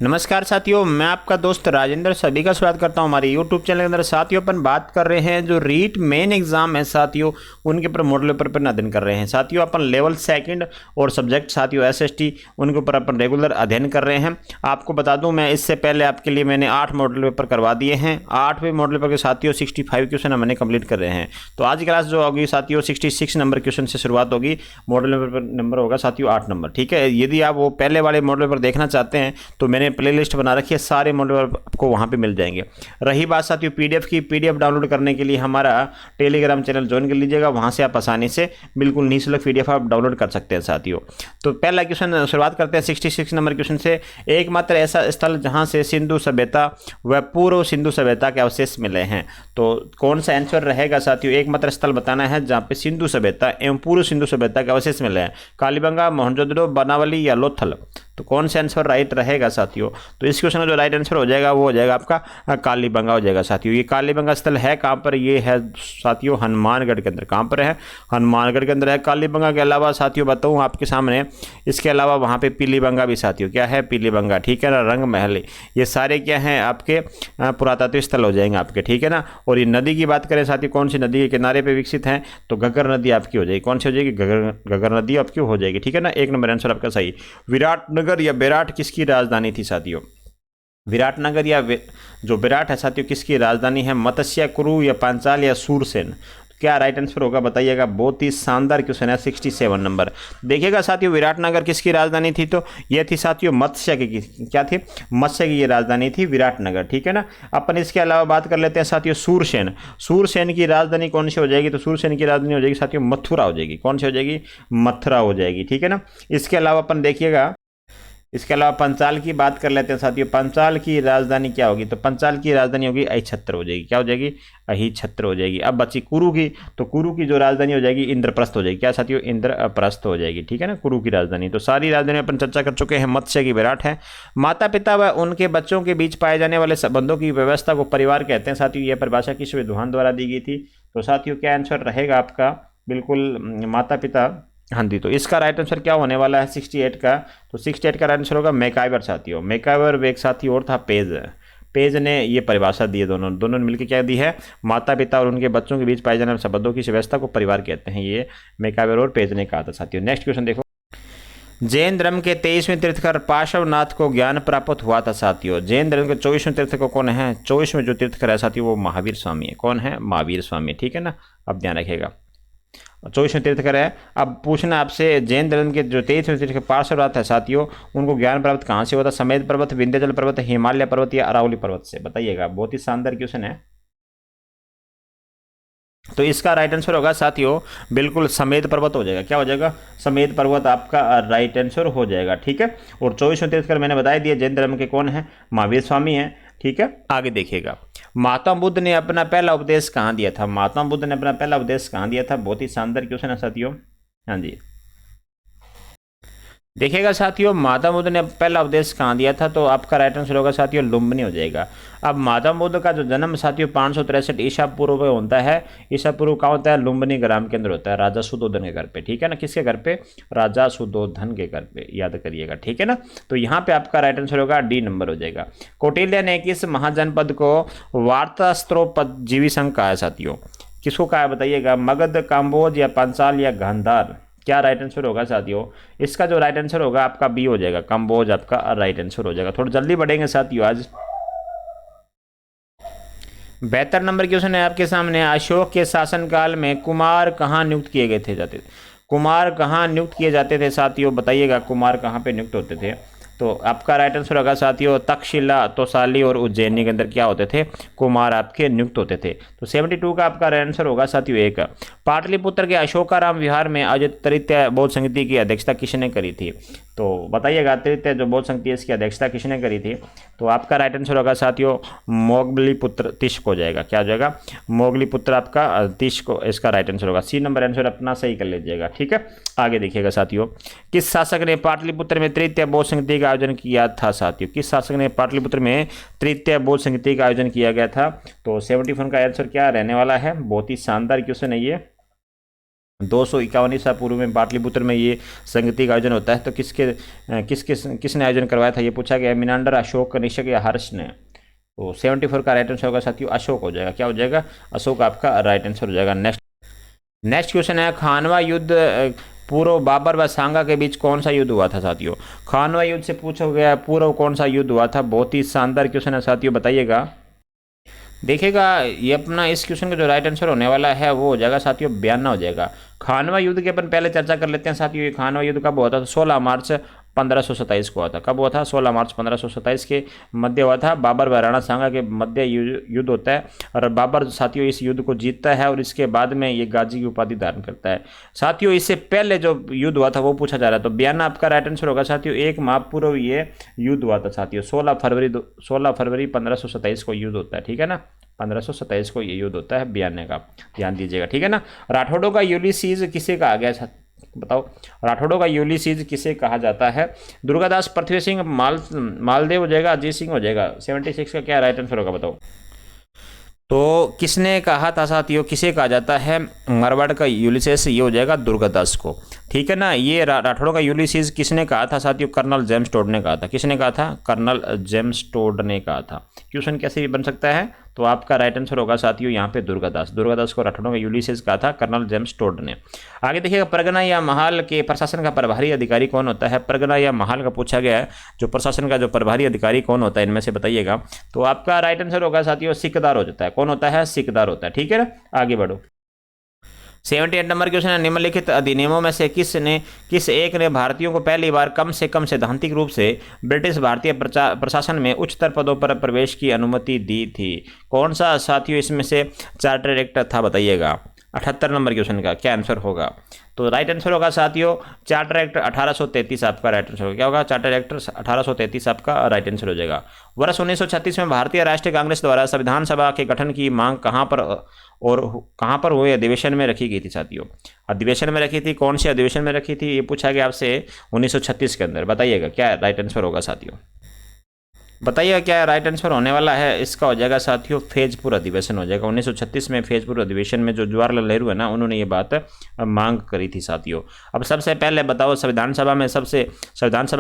नमस्कार साथियों, मैं आपका दोस्त राजेंद्र सभी का स्वागत करता हूं हमारे YouTube चैनल के अंदर। साथियों अपन बात कर रहे हैं जो रीट मेन एग्जाम है साथियों, उनके ऊपर मॉडल पेपर पर अध्ययन कर रहे हैं। साथियों अपन लेवल सेकंड और सब्जेक्ट साथियों SST उनके ऊपर अपन रेगुलर अध्ययन कर रहे हैं। आपको बता दूं, मैं इससे पहले आपके लिए मैंने 8 मॉडल पेपर करवा दिए हैं। 8वें मॉडल पेपर के साथियों 65 क्वेश्चन मैंने कंप्लीट कर रहे हैं। तो आज की क्लास जो होगी साथियों 66 नंबर क्वेश्चन से शुरुआत होगी। मॉडल पेपर नंबर होगा साथियों 8 नंबर, ठीक है। यदि आप वो पहले वाले मॉडल पेपर देखना चाहते हैं तो मैंने प्लेलिस्ट बना रखी है, सारे मॉडल आपको वहां पे मिल जाएंगे। रही बात साथियों PDF की, PDF डाउनलोड करने के लिए हमारा टेलीग्राम चैनल ज्वाइन कर लीजिएगा। वहां से आप आसानी से बिल्कुल निःशुल्क PDF आप डाउनलोड कर सकते हैं साथियों। तो पहला क्वेश्चन शुरुआत करते हैं 66 नंबर क्वेश्चन से। एकमात्र ऐसा स्थल जहां से सिंधु सभ्यता व पूर्व सिंधु सभ्यता के अवशेष मिले हैं, तो कौन सा आंसर रहेगा साथियों? एकमात्र स्थल बताना है जहां पे सिंधु सभ्यता एवं पूर्व सिंधु सभ्यता के अवशेष मिले हैं। कालीबंगा, मोहनजोदड़ो, बनावली या लोथल? तो कौन सा आंसर राइट रहेगा साथियों? तो इस क्वेश्चन का जो राइट आंसर हो जाएगा वो हो जाएगा आपका कालीबंगा हो जाएगा साथियों। ये कालीबंगा स्थल है कहाँ पर? ये है साथियों हनुमानगढ़ के अंदर। कहाँ पर है? हनुमानगढ़ के अंदर है। कालीबंगा के अलावा साथियों बताऊँ आपके सामने, इसके अलावा वहाँ पे पीलीबंगा भी साथियों, क्या है? पीलीबंगा, ठीक है ना। रंग महल, ये सारे क्या हैं आपके पुरातात्विक स्थल हो जाएंगे आपके, ठीक है ना। और ये नदी की बात करें साथियों, कौन सी नदी के किनारे पे विकसित है? तो घग्गर नदी आपकी हो जाएगी। कौन सी हो जाएगी? घग्गर नदी आपकी हो जाएगी, ठीक है ना। 1 नंबर आंसर आपका सही। विराटनगर या विराट किसकी राजधानी थी साथियों? विराटनगर या जो विराट है साथियों किसकी राजधानी है? मत्स्य, कुरु या पांचाल या सूरसेन? क्या राइट आंसर होगा बताइएगा। बहुत ही शानदार क्वेश्चन है 67 नंबर। देखिएगा साथियों विराटनगर किसकी राजधानी थी? तो ये थी साथियों मत्स्य की। क्या थी? मत्स्य की ये राजधानी थी विराटनगर, ठीक है ना। अपन इसके अलावा बात कर लेते हैं साथियों सूरसेन। सूरसेन की राजधानी कौन सी हो जाएगी? तो सूरसेन की राजधानी हो जाएगी साथियों मथुरा हो जाएगी। कौन सी हो जाएगी? मथुरा हो जाएगी, ठीक है ना। इसके अलावा अपन देखिएगा, इसके अलावा पंचाल की बात कर लेते हैं साथियों। पंचाल की राजधानी क्या होगी? तो पंचाल की राजधानी होगी अहिछत्र हो जाएगी। क्या हो जाएगी? अहिछत्र हो जाएगी। अब बची कुरु की, तो कुरु की जो राजधानी हो जाएगी इंद्रप्रस्थ हो जाएगी। क्या साथियों? इंद्रप्रस्थ हो जाएगी, ठीक है ना, कुरु की राजधानी। तो सारी राजधानी अपन चर्चा कर चुके हैं। मत्स्य की विराट है। माता पिता व उनके बच्चों के बीच पाए जाने वाले संबंधों की व्यवस्था को परिवार कहते हैं साथियों। यह परिभाषा किस विद्वान द्वारा दी गई थी? तो साथियों क्या आंसर रहेगा आपका? बिल्कुल माता पिता। हाँ जी, तो इसका राइट आंसर क्या होने वाला है 68 का? तो 68 का राइट आंसर होगा मैकाइवर साथियों। मैकाइवर एक साथी और था पेज। पेज ने ये परिभाषा दी है। दोनों ने मिलकर क्या दी है? माता पिता और उनके बच्चों के बीच पाए जाने वाले संबंधों की व्यवस्था को परिवार कहते हैं। ये मैकाइवर और पेज ने कहा था साथियों। नेक्स्ट क्वेश्चन देखो। जैन धर्म के 23वें तीर्थकर पार्श्वनाथ को ज्ञान प्राप्त हुआ था साथियों। जैन धर्म के 24वें तीर्थकर कौन है? 24वें जो तीर्थकर है साथियों वो महावीर स्वामी है। कौन है? महावीर स्वामी, ठीक है ना। अब ध्यान रखिएगा 24वें तीर्थकर है। अब पूछना आपसे, जैन धर्म के जो 23वें तीर्थकर पार्श्वनाथ है साथियों, उनको ज्ञान प्राप्त कहाँ से हुआ था? समेत पर्वत, विंध्याचल पर्वत, हिमालय पर्वत या अरावली पर्वत से? बताइएगा। बहुत ही शानदार क्वेश्चन है। तो इसका राइट आंसर होगा साथियों बिल्कुल समेत पर्वत हो जाएगा। क्या हो जाएगा? समेत पर्वत आपका राइट आंसर हो जाएगा, ठीक है। और 24वें तीर्थकर मैंने बता दिया जैन धर्म के कौन है? महावीर स्वामी है, ठीक है। आगे देखिएगा, महात्मा बुद्ध ने अपना पहला उपदेश कहाँ दिया था? महात्मा बुद्ध ने अपना पहला उपदेश कहाँ दिया था? बहुत ही शानदार क्वेश्चन है साथियों। हाँ जी, देखिएगा साथियों महात्मा बुद्ध ने पहला उपदेश कहाँ दिया था? तो आपका राइट आंसर होगा साथियों लुम्बिनी हो जाएगा। अब महात्मा बुद्ध का जो जन्म साथियों 563 ईसा पूर्व में होता है। ईसा पूर्व कहाँ होता है? लुम्बिनी ग्राम के अंदर होता है, राजा सुधोधन के घर पे, ठीक है ना। किसके घर पे? राजा सुधोधन के घर पे, याद करिएगा, ठीक है ना। तो यहाँ पे आपका राइट आंसर होगा डी नंबर हो जाएगा। कौटिल्य ने किस महाजनपद को वार्तास्त्रोपजीवी संघ कहा है साथियों? किसको कहा है बताइएगा? मगध, काम्बोज या पांचाल या गांधार? क्या राइट आंसर होगा साथियों? इसका जो राइट आंसर होगा आपका बी हो जाएगा, कंबोज आपका राइट आंसर हो जाएगा। थोड़ा जल्दी बढ़ेंगे साथियों आज। 72 नंबर क्वेश्चन है आपके सामने। अशोक के शासनकाल में कुमार कहाँ नियुक्त किए गए थे जाते? कुमार कहाँ नियुक्त किए जाते थे साथियों? बताइएगा कुमार कहाँ पे नियुक्त होते थे? तो आपका राइट आंसर होगा साथियों तक्षशिला, तोसाली और उज्जैनी के अंदर क्या होते थे? कुमार आपके नियुक्त होते थे। तो 72 का आपका राइट आंसर होगा साथियों एक। पाटलिपुत्र के अशोकाराम विहार में आयोजित तृतीय बौद्ध संगति की अध्यक्षता किसने करी थी? तो बताइएगा तृतीय जो बौद्ध संगति है इसकी अध्यक्षता किसने करी थी? तो आपका राइट आंसर होगा साथियों मोगलीपुत्र तिष्क हो जाएगा। क्या हो जाएगा? मोगलीपुत्र आपका तिष्क इसका राइट आंसर होगा। सी नंबर आंसर अपना सही कर लीजिएगा, ठीक है। आगे देखिएगा साथियों, किस शासक ने पाटलिपुत्र में तृतीय बौद्ध संगति का आयोजन किया था साथियों? किस शासक ने पाटलिपुत्र में तृतीय बौद्ध संगति का आयोजन किया गया था? तो 74 का आंसर क्या रहने वाला है? बहुत ही शानदार क्वेश्चन है ये। 251 ईसा पूर्व में पाटलिपुत्र में ये संगति का आयोजन होता है। तो किसने आयोजन करवाया था ये पूछा गया। मिनांडर, अशोक, कनिष्क या हर्ष ने। तो 74 का राइट आंसर होगा साथियों अशोक हो जाएगा। क्या हो जाएगा? अशोक आपका राइट आंसर हो जाएगा। नेक्स्ट क्वेश्चन है, खानवा युद्ध पूर्व बाबर व सांगा के बीच कौन सा युद्ध हुआ था साथियों? खानवा युद्ध से पूछा गया पूर्व कौन सा युद्ध हुआ था। बहुत ही शानदार क्वेश्चन है साथियों, बताइएगा। देखिएगा ये अपना इस क्वेश्चन का जो राइट आंसर होने वाला है वो हो जाएगा साथियों बयाना हो जाएगा। खानवा युद्ध के अपन पहले चर्चा कर लेते हैं साथियों। ये खानवा युद्ध कब हुआ था? तो 16 मार्च 1527 को हुआ था। कब हुआ था? 16 मार्च 1527 के मध्य हुआ था। बाबर व राणा सांगा के मध्य युद्ध होता है और बाबर साथियों इस युद्ध को जीतता है और इसके बाद में ये गाजी की उपाधि धारण करता है। साथियों इससे पहले जो युद्ध हुआ था वो पूछा जा रहा है। तो बयाना आपका राइट आंसर होगा साथियों। 1 माह पूर्व ये युद्ध हुआ था साथियों। 16 फरवरी 1527 को युद्ध होता है, ठीक है ना। 1527 को ये युद्ध होता है बयाने का, ध्यान दीजिएगा, ठीक है ना। राठौड़ों का यूलिसीज किसे कहा गया? बताओ, राठौड़ों का यूलिसीज किसे कहा जाता है? दुर्गादास, पृथ्वी सिंह, मालदेव हो जाएगा, अजीत सिंह हो जाएगा। 76 का क्या राइट आंसर होगा बताओ। तो किसने कहा था साथियों, किसे कहा जाता है मारवाड़ का यूलिसेस? ये हो जाएगा दुर्गादास को, ठीक है ना। ये राठौड़ों का यूलिसीज किसने कहा था साथियों? कर्नल जेम्स टोड ने कहा था। किसने कहा था? कर्नल जेम्स टोड ने कहा था। क्वेश्चन कैसे भी बन सकता है? तो आपका राइट आंसर होगा साथियों यहाँ पे दुर्गादास को राठौड़ों का यूलिसेस कहा था कर्नल जेम्स टोड ने। आगे देखिएगा, परगना या महाल के प्रशासन का प्रभारी अधिकारी कौन होता है? परगना या महाल का पूछा गया है, जो प्रशासन का जो प्रभारी अधिकारी कौन होता है इनमें से बताइएगा। तो आपका राइट आंसर होगा साथियों सिकदार हो जाता है। कौन होता है? सिकदार होता है, ठीक है ना। आगे बढ़ो। 78 नंबर क्वेश्चन है, निम्नलिखित अधिनियमों में से किस एक ने भारतीयों को पहली बार कम से कम सैद्धांतिक रूप से ब्रिटिश भारतीय प्रशासन में उच्चतर पदों पर प्रवेश की अनुमति दी थी? कौन सा साथियों इसमें से चार्टर एक्ट था बताइएगा। 78 नंबर क्वेश्चन का क्या आंसर होगा? तो राइट आंसर होगा साथियों चार्टर एक्ट 1833 आपका राइट आंसर होगा। क्या होगा? चार्टर एक्ट 1833 आपका राइट आंसर हो जाएगा। वर्ष 1936 में भारतीय राष्ट्रीय कांग्रेस द्वारा संविधान सभा के गठन की मांग कहां पर हुए अधिवेशन में रखी गई थी साथियों? अधिवेशन में रखी थी, कौन से अधिवेशन में रखी थी ये पूछा गया आपसे 1936 के अंदर। बताइएगा क्या राइट आंसर होगा साथियों, बताइएगा क्या राइट आंसर होने वाला है। इसका हो जाएगा साथियों फैजपुर अधिवेशन हो जाएगा। 1936 में फैजपुर अधिवेशन में जो जवाहरलाल नेहरू है ना, उन्होंने ये बात मांग करी थी साथियों। अब सबसे पहले बताओ संविधान सभा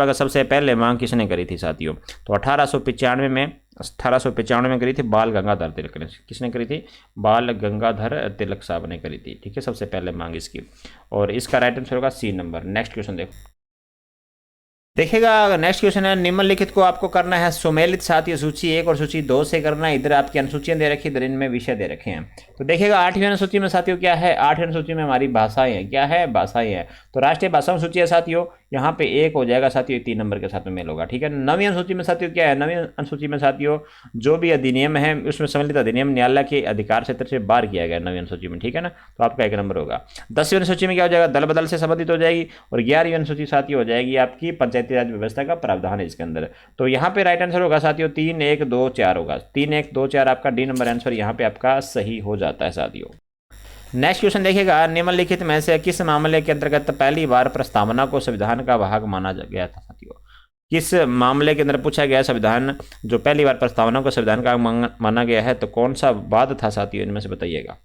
का सबसे पहले मांग किसने करी थी साथियों? तो 1895 में करी थी बाल गंगाधर तिलक ने। किसने करी थी? बाल गंगाधर तिलक साहब ने करी थी, ठीक है, सबसे पहले मांग इसकी। और इसका राइट आंसर होगा सी नंबर। नेक्स्ट क्वेश्चन देखिएगा, नेक्स्ट क्वेश्चन है, निम्नलिखित को आपको करना है सुमेलित साथियों सूची 1 और सूची 2 से करना है। इधर आपकी अनुसूचियां दे रखी, इधर इनमें विषय दे रखे हैं। तो देखिएगा 8वीं अनुसूची में साथियों क्या है? 8वीं अनुसूची में हमारी भाषाएं हैं। क्या है? भाषाएं हैं। तो राष्ट्रीय भाषाओं सूची है साथियों, यहाँ पे 1 हो जाएगा साथियों, 3 नंबर के साथ में मेल होगा, ठीक है। 9वीं अनुसूची में साथियों क्या है? 9वीं अनुसूची में साथियों जो भी अधिनियम है उसमें सम्मिलित अधिनियम न्यायालय के अधिकार क्षेत्र से बाहर किया गया 9वीं अनुसूची में, ठीक है ना। तो आपका 1 नंबर होगा। 10वीं अनुसूची में क्या हो जाएगा? दल बदल से संबंधित हो जाएगी। और 11वीं अनुसूची साथियों हो जाएगी आपकी पंचायती राज व्यवस्था का प्रावधान है इसके अंदर। तो यहाँ पे राइट आंसर होगा साथियों 3, 1, 2, 4 होगा। 3, 1, 2, 4 आपका डी नंबर आंसर यहाँ पे आपका सही हो जाता है साथियों। नेक्स्ट क्वेश्चन देखिएगा, निम्नलिखित में से किस मामले के अंतर्गत पहली बार प्रस्तावना को संविधान का भाग माना गया था साथियों? किस मामले के अंदर पूछा गया संविधान जो पहली बार प्रस्तावना को संविधान का माना गया है? तो कौन सा वाद था साथियों इनमें से बताइएगा।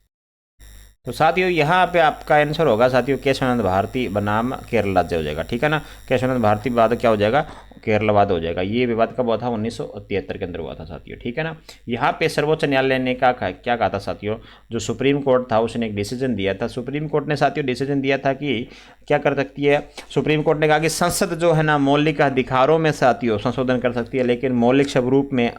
तो साथियों यहाँ पे आपका आंसर होगा साथियों केशवानंद भारती बनाम केरल राज्य हो जाएगा, ठीक है ना। केशवानंद भारती विवाद क्या हो जाएगा? केरलवाद हो जाएगा। ये विवाद कब हुआ था? 1973 के अंदर हुआ था साथियों, ठीक है ना। यहाँ पे सर्वोच्च न्यायालय ने क्या कहा था साथियों? जो सुप्रीम कोर्ट था उसने एक डिसीजन दिया था। सुप्रीम कोर्ट ने साथियों डिसीजन दिया था कि क्या कर सकती है? सुप्रीम कोर्ट ने कहा कि संसद जो है ना मौलिक अधिकारों में साथियों संशोधन कर सकती है, लेकिन मौलिक स्वरूप में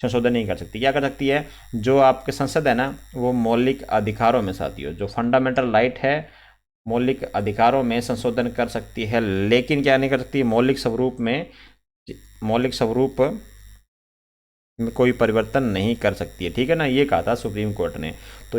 संशोधन नहीं कर सकती। क्या कर सकती है? जो आपके संसद है ना वो मौलिक अधिकारों में साथियों जो फंडामेंटल राइट है मौलिक अधिकारों में संशोधन कर सकती है, लेकिन क्या नहीं कर सकती? मौलिक स्वरूप में कोई परिवर्तन नहीं कर सकती है, ठीक है ना। ये कहा था सुप्रीम कोर्ट ने। तो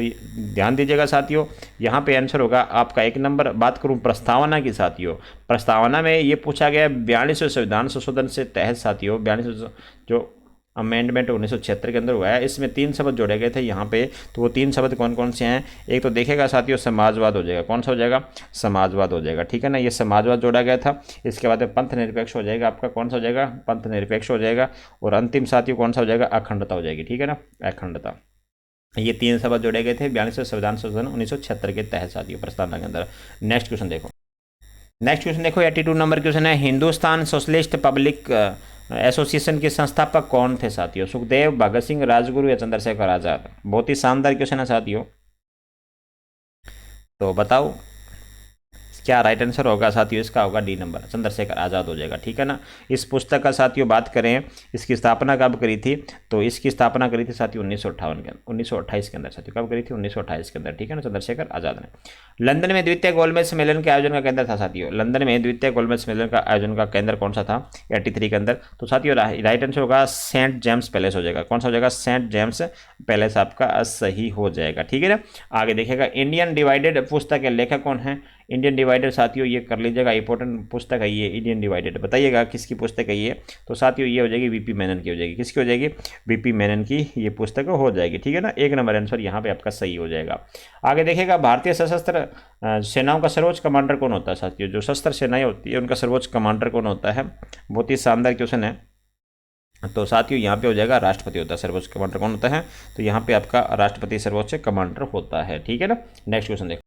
ध्यान दीजिएगा साथियों, यहाँ पे आंसर होगा आपका 1 नंबर। बात करूँ प्रस्तावना की साथियों, प्रस्तावना में ये पूछा गया 42वें संविधान संशोधन से तहत साथियों 42 जो अमेंडमेंट 1976 के अंदर हुआ है, इसमें 3 शब्द जोड़े गए थे यहाँ पे। तो वो 3 शब्द कौन कौन से हैं? एक तो देखेगा साथियों समाजवाद हो जाएगा। कौन सा हो जाएगा? समाजवाद हो जाएगा, ठीक है ना। ये समाजवाद जोड़ा गया था। इसके बाद पंथ निरपेक्ष हो जाएगा आपका। कौन सा हो जाएगा? पंथ निरपेक्ष हो जाएगा। और अंतिम साथियों कौन सा हो जाएगा? अखंडता हो जाएगी, ठीक है ना, अखंडता। ये 3 शब्द जोड़े गए थे 42वें संविधान संशोधन 1976 के तहत साथियों प्रस्तावना के अंदर। नेक्स्ट क्वेश्चन देखो। नेक्स्ट क्वेश्चन देखो 82 नंबर क्वेश्चन है, हिंदुस्तान सोशलिस्ट पब्लिक एसोसिएशन के संस्थापक कौन थे साथियों? सुखदेव, भगत सिंह, राजगुरु या चंद्रशेखर आजाद? बहुत ही शानदार क्वेश्चन है साथियों, तो बताओ क्या राइट आंसर होगा साथियों? इसका होगा डी नंबर, चंद्रशेखर आज़ाद हो जाएगा, ठीक है ना। इस पुस्तक का साथियों बात करें इसकी स्थापना कब करी थी, तो इसकी स्थापना करी थी साथियों 1958 के 1928 के अंदर साथियों। कब करी थी? 1928 के अंदर, ठीक है ना, चंद्रशेखर आज़ाद ने। लंदन में द्वितीय गोलमेज सम्मेलन के आयोजन का केंद्र था साथियों। लंदन में द्वितीय गोलमेज सम्मेलन का आयोजन का केंद्र कौन सा था 83 के अंदर? तो साथियों राइट आंसर होगा सेंट जेम्स पैलेस हो जाएगा। कौन सा हो जाएगा? सेंट जेम्स पैलेस आपका सही हो जाएगा, ठीक है ना। आगे देखेगा इंडियन डिवाइडेड पुस्तक के लेखक कौन है? इंडियन डिवाइडेड साथियों ये कर लीजिएगा, इंपॉर्टेंट पुस्तक है ये इंडियन डिवाइडेड। बताइएगा किसकी पुस्तक है ये? तो साथियों ये हो जाएगी वीपी मेनन की हो जाएगी। किसकी हो जाएगी? वीपी मेनन की ये पुस्तक हो जाएगी, ठीक है ना। 1 नंबर आंसर यहाँ पे आपका सही हो जाएगा। आगे देखेगा भारतीय सशस्त्र सेनाओं का सर्वोच्च कमांडर कौन होता है साथियों? जो सशस्त्र सेनाएं होती है उनका सर्वोच्च कमांडर कौन होता है? बहुत ही शानदार क्वेश्चन है। तो साथियों यहाँ पे हो जाएगा राष्ट्रपति होता है। सर्वोच्च कमांडर कौन होता है? तो यहाँ पे आपका राष्ट्रपति सर्वोच्च कमांडर होता है, ठीक है ना। नेक्स्ट क्वेश्चन देखो,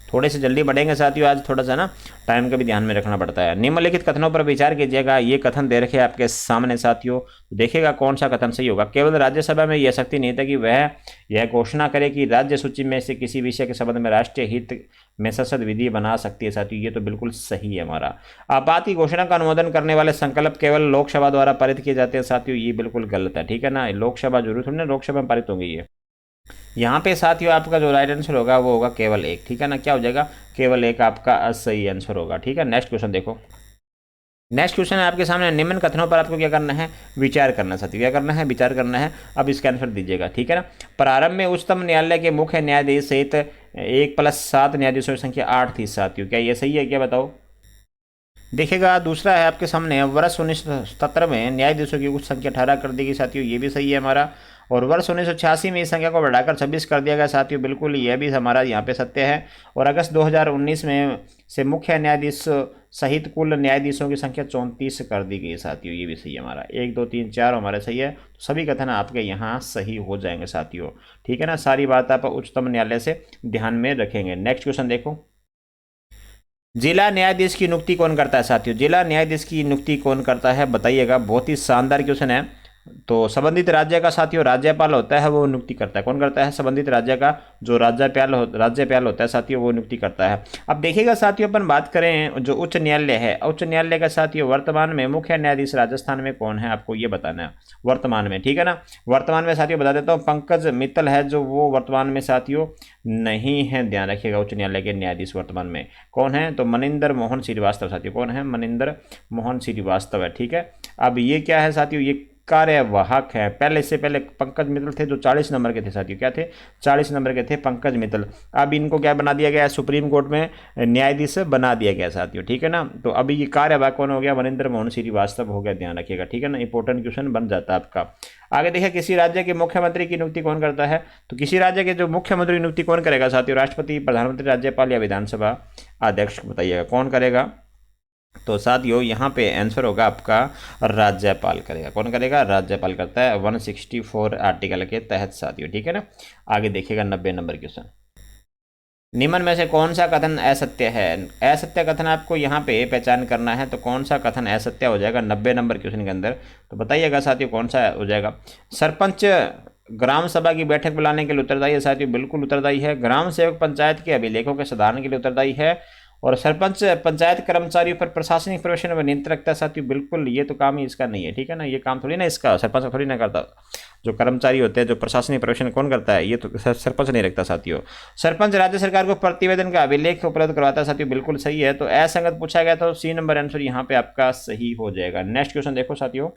थोड़े से जल्दी बढ़ेंगे साथियों, आज थोड़ा सा ना टाइम का भी ध्यान में रखना पड़ता है। निम्नलिखित कथनों पर विचार कीजिएगा। ये कथन दे रखे आपके सामने साथियों, देखिएगा कौन सा कथन सही होगा। केवल राज्यसभा में यह शक्ति नहीं था कि वह यह घोषणा करे कि राज्य सूची में से किसी विषय के संबंध में राष्ट्रीय हित में संसद विधि बना सकती है साथियों। ये तो बिल्कुल सही है हमारा। आपात की घोषणा का अनुमोदन करने वाले संकल्प केवल लोकसभा द्वारा पारित किए जाते हैं साथियों। ये बिल्कुल गलत है, ठीक है ना। लोकसभा जरूर थोड़ी ना लोकसभा में पारित होंगे ये। यहाँ पे साथियों आपका जो राइट आंसर होगा वो होगा केवल 1, ठीक है ना। क्या हो जाएगा? केवल 1 आपका सही आंसर होगा, ठीक है। नेक्स्ट क्वेश्चन देखो। नेक्स्ट क्वेश्चन है आपके सामने, निम्न कथनों पर आपको क्या करना है? विचार करना साथियों। क्या करना है? विचार करना है। अब इसका आंसर दीजिएगा, ठीक है ना। प्रारंभ में उच्चतम न्यायालय के मुख्य न्यायाधीश सहित 1+7 न्यायाधीशों की संख्या 8 थी साथियों। क्या ये सही है? क्या बताओ। देखिएगा दूसरा है आपके सामने, वर्ष 1977 में न्यायाधीशों की उच्च संख्या 18 कर दी गई साथियों। ये भी सही है हमारा। और वर्ष 1986 में इस संख्या को बढ़ाकर 26 कर दिया गया साथियों। बिल्कुल यह भी हमारा यहाँ पे सत्य है। और अगस्त 2019 में से मुख्य न्यायाधीश सहित कुल न्यायाधीशों की संख्या 34 कर दी गई साथियों। ये भी सही है हमारा। 1 2 3 4 हमारा सही है। तो सभी कथन आपके यहाँ सही हो जाएंगे साथियों, ठीक है ना। सारी बात आप उच्चतम न्यायालय से ध्यान में रखेंगे। नेक्स्ट क्वेश्चन देखो, जिला न्यायाधीश की नियुक्ति कौन करता है साथियों? जिला न्यायाधीश की नियुक्ति कौन करता है बताइएगा। बहुत ही शानदार क्वेश्चन है। तो संबंधित राज्य का साथियों राज्यपाल होता है, वो नियुक्ति करता है। कौन करता है? संबंधित राज्य का जो राज्यपाल होता है साथियों वो नियुक्ति करता है। अब देखिएगा साथियों अपन बात करें जो उच्च न्यायालय है, उच्च न्यायालय का साथियों वर्तमान में मुख्य न्यायाधीश राजस्थान में कौन है आपको ये बताना है वर्तमान में, ठीक है ना। वर्तमान में साथियों बता देता हूँ पंकज मित्तल है जो वो वर्तमान में साथियों नहीं है। ध्यान रखिएगा उच्च न्यायालय के न्यायाधीश वर्तमान में कौन है? तो मनिंदर मोहन श्रीवास्तव साथियों। कौन है? मनिंदर मोहन श्रीवास्तव है, ठीक है। अब ये क्या है साथियों? ये कार्यवाहक है। पहले से पहले पंकज मित्तल थे जो 40 नंबर के थे साथियों। क्या थे? 40 नंबर के थे पंकज मित्तल। अब इनको क्या बना दिया गया? सुप्रीम कोर्ट में न्यायाधीश बना दिया गया साथियों, ठीक है ना। तो अभी ये कार्यवाहक कौन हो गया? मनिंदर मोहन श्रीवास्तव हो गया। ध्यान रखिएगा, ठीक है ना। इंपॉर्टेंट क्वेश्चन बन जाता है आपका। आगे देखिए किसी राज्य के मुख्यमंत्री की नियुक्ति कौन करता है? तो किसी राज्य के जो मुख्यमंत्री की नियुक्ति कौन करेगा साथियों? राष्ट्रपति, प्रधानमंत्री, राज्यपाल या विधानसभा अध्यक्ष? बताइएगा कौन करेगा। तो साथियों यहाँ पे आंसर होगा आपका राज्यपाल करेगा। कौन करेगा? राज्यपाल करता है 164 आर्टिकल के तहत साथियों, ठीक है ना। आगे देखिएगा 90 नंबर क्वेश्चन, निम्न में से कौन सा कथन असत्य है? असत्य कथन आपको यहाँ पे पहचान करना है। तो कौन सा कथन असत्य हो जाएगा 90 नंबर क्वेश्चन के अंदर? तो बताइएगा साथियों कौन सा हो जाएगा। सरपंच ग्राम सभा की बैठक बुलाने के लिए उत्तरदायी है साथियों। बिल्कुल उत्तरदायी है। ग्राम सेवक पंचायत के अभिलेखों के सुधारने के लिए उत्तरदायी है। और सरपंच पंचायत कर्मचारियों पर प्रशासनिक प्रवेशन में नियंत्रण रखता है साथियों। बिल्कुल ये तो काम ही इसका नहीं है, ठीक है ना। ये काम थोड़ी ना इसका सरपंच थोड़ी ना करता। जो कर्मचारी होते हैं जो प्रशासनिक प्रवेशन कौन करता है? ये तो सरपंच नहीं रखता साथियों। सरपंच राज्य सरकार को प्रतिवेदन का अभिलेख उपलब्ध करवाता है साथियों। बिल्कुल सही है। तो असंगत पूछा गया तो सी नंबर आंसर यहाँ पे आपका सही हो जाएगा। नेक्स्ट क्वेश्चन देखो साथियों,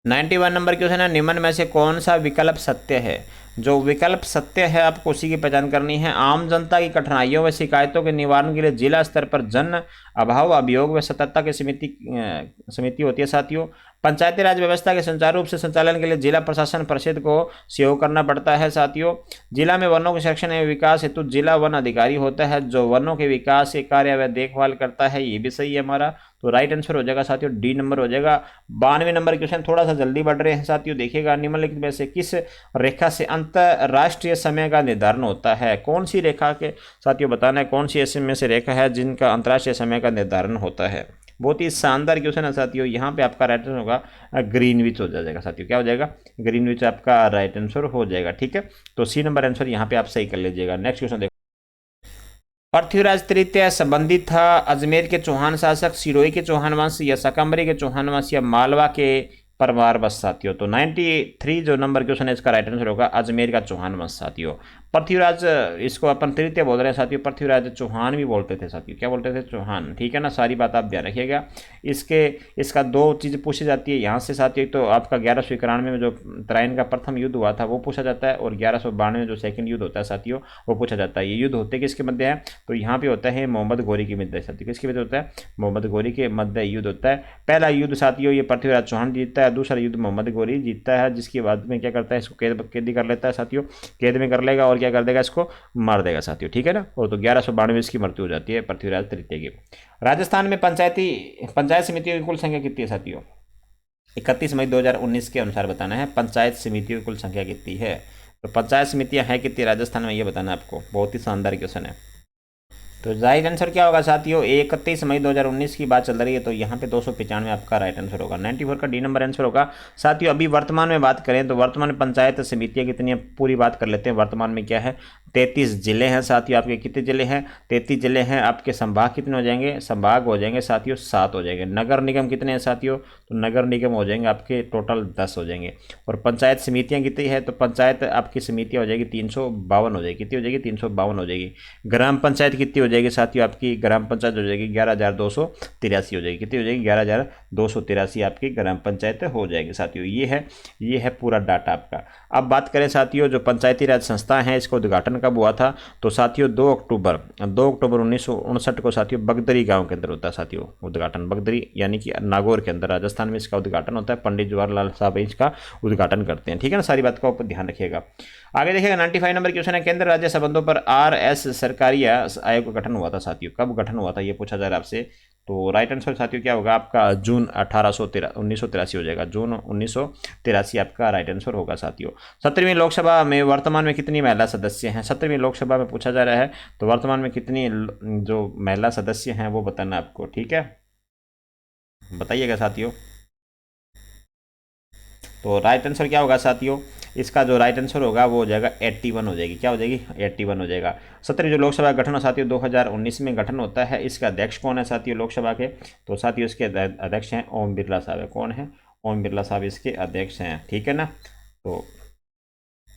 91 नंबर क्वेश्चन है, निम्न में से कौन सा विकल्प सत्य है? जो विकल्प सत्य है आपको उसी की पहचान करनी है। आम जनता की कठिनाइयों व शिकायतों के निवारण के लिए जिला स्तर पर जन अभाव अभियोग व सतर्कता की समिति होती है साथियों। पंचायती राज व्यवस्था के सुचारू रूप से संचालन के लिए जिला प्रशासन परिषद को सहयोग करना पड़ता है साथियों। जिला में वनों के संरक्षण एवं विकास हेतु जिला वन अधिकारी होता है जो वनों के विकास के कार्य व देखभाल करता है। ये भी सही है हमारा, तो राइट आंसर हो जाएगा साथियों डी नंबर हो जाएगा। 92 नंबर क्वेश्चन थोड़ा सा जल्दी बढ़ रहे हैं साथियों। देखिएगा, निम्नलिखित में से किस रेखा से अंतरराष्ट्रीय समय का निर्धारण होता है? कौन सी रेखा के साथियों बताना है, कौन सी ऐसे में से रेखा है जिनका अंतरराष्ट्रीय समय का निर्धारण होता है? बहुत ही शानदार क्वेश्चन है साथियों। यहाँ पे आपका राइट आंसर होगा ग्रीनविच हो जाएगा साथियों। क्या हो जाएगा? ग्रीनविच आपका राइट आंसर हो जाएगा। ठीक है, तो सी नंबर आंसर यहाँ पे आप सही कर लीजिएगा। नेक्स्ट क्वेश्चन देखो, पृथ्वीराज तृतीय संबंधित था अजमेर के चौहान शासक, सिरोही के चौहान वंश या शाकंभरी के चौहान वंश या मालवा के परमार वंश साथियों। तो 93 जो नंबर क्वेश्चन है इसका राइट आंसर होगा अजमेर का चौहान वंश साथियों। पृथ्वीराज इसको अपन तृतीय बोल रहे हैं साथियों, पृथ्वीराज चौहान भी बोलते थे साथियों। क्या बोलते थे? चौहान। ठीक है ना, सारी बात आप ध्यान रखिएगा। इसका दो चीज़ पूछी जाती है यहाँ से साथियों। तो आपका 1191 में जो तराइन का प्रथम युद्ध हुआ था वो पूछा जाता है, और 1192 में जो सेकंड युद्ध होता है साथियों वो पूछा जाता है। ये युद्ध होते किसके मध्य है? तो यहाँ पे होता है मोहम्मद गोरी के मध्य साथियों। किसके मध्य होता है? मोहम्मद गोरी के मध्य युद्ध होता है। पहला युद्ध साथियों ये पृथ्वीराज चौहान जीतता है, दूसरा युद्ध मोहम्मद गोरी जीतता है, जिसके बाद में क्या करता है? इसको कैदी कर लेता है साथियों, कैद में कर लेगा और क्या कर देगा? इसको मार देगा साथियों। ठीक है ना, और तो 1192 इसकी मृत्यु हो जाती है पृथ्वीराज तृतीय की। राजस्थान में पंचायत समितियों की कुल संख्या कितनी है साथियों? 31 मई 2019 के अनुसार बताना है पंचायत समितियों की कुल संख्या कितनी है। तो पंचायत समितियां हैं कितनी राजस्थान में, ये बताना है आपको। बहुत ही शानदार क्वेश्चन है। तो राइट आंसर क्या होगा साथियों? 31 मई 2019 की बात चल रही है, तो यहाँ पे 295 आपका राइट आंसर होगा। 94 का डी नंबर आंसर होगा साथियों। अभी वर्तमान में बात करें तो वर्तमान में पंचायत समितियाँ कितनी है पूरी बात कर लेते हैं। वर्तमान में क्या है? 33 जिले हैं साथियों। आपके कितने जिले हैं? 33 जिले हैं। आपके संभाग कितने हो जाएंगे? संभाग हो जाएंगे साथियों 7 हो जाएंगे। नगर निगम कितने हैं साथियों? तो नगर निगम हो जाएंगे आपके टोटल 10 हो जाएंगे। और पंचायत समितियाँ कितनी है? तो पंचायत आपकी समितियाँ हो जाएगी 352 हो जाएगी। कितनी हो जाएगी? 352 हो जाएगी। ग्राम पंचायत कितनी हो जाएगी साथियों? आपकी ग्राम पंचायत हो जाएगी 11,283 हो जाएगी। कितनी हो जाएगी? 11,283 आपकी ग्राम पंचायत हो जाएगी साथियों। ये है पूरा डाटा आपका। अब बात करें साथियों जो पंचायती राज संस्था है इसका उद्घाटन कब हुआ था? तो साथियों 2 अक्टूबर 1959 को साथियों बगदरी गांव के अंदर होता है साथियों उद्घाटन। बगदरी यानी कि नागौर के अंदर राजस्थान में इसका उद्घाटन होता है। पंडित जवाहरलाल साहब इसका उद्घाटन करते हैं। ठीक है ना, सारी बात को ध्यान रखिएगा। आगे देखिएगा 95 नंबर क्वेश्चन है, केंद्र राज्य संबंधों पर RS सरकारी आयोग का गठन हुआ था साथियों। कब गठन हुआ था ये पूछा जा रहा है आपसे। तो राइट आंसर साथियों क्या होगा आपका? जून 1983 हो जाएगा। जून 1983 आपका राइट आंसर होगा साथियों। 17वीं लोकसभा में वर्तमान में कितनी महिला सदस्य हैं? 17वीं लोकसभा में पूछा जा रहा है, तो वर्तमान में कितनी जो महिला सदस्य हैं वो बताना आपको। ठीक है, बताइएगा साथियों। तो राइट आंसर क्या होगा साथियों? इसका जो राइट आंसर होगा वो हो जाएगा 81 हो जाएगी। क्या हो जाएगी? 81 हो जाएगा। 17वीं जो लोकसभा का गठन हो साथियों 2019 में गठन होता है। इसका अध्यक्ष कौन है साथियों लोकसभा के? तो साथियों इसके अध्यक्ष हैं ओम बिरला साहब है। कौन है? ओम बिरला साहब इसके अध्यक्ष हैं। ठीक है ना, तो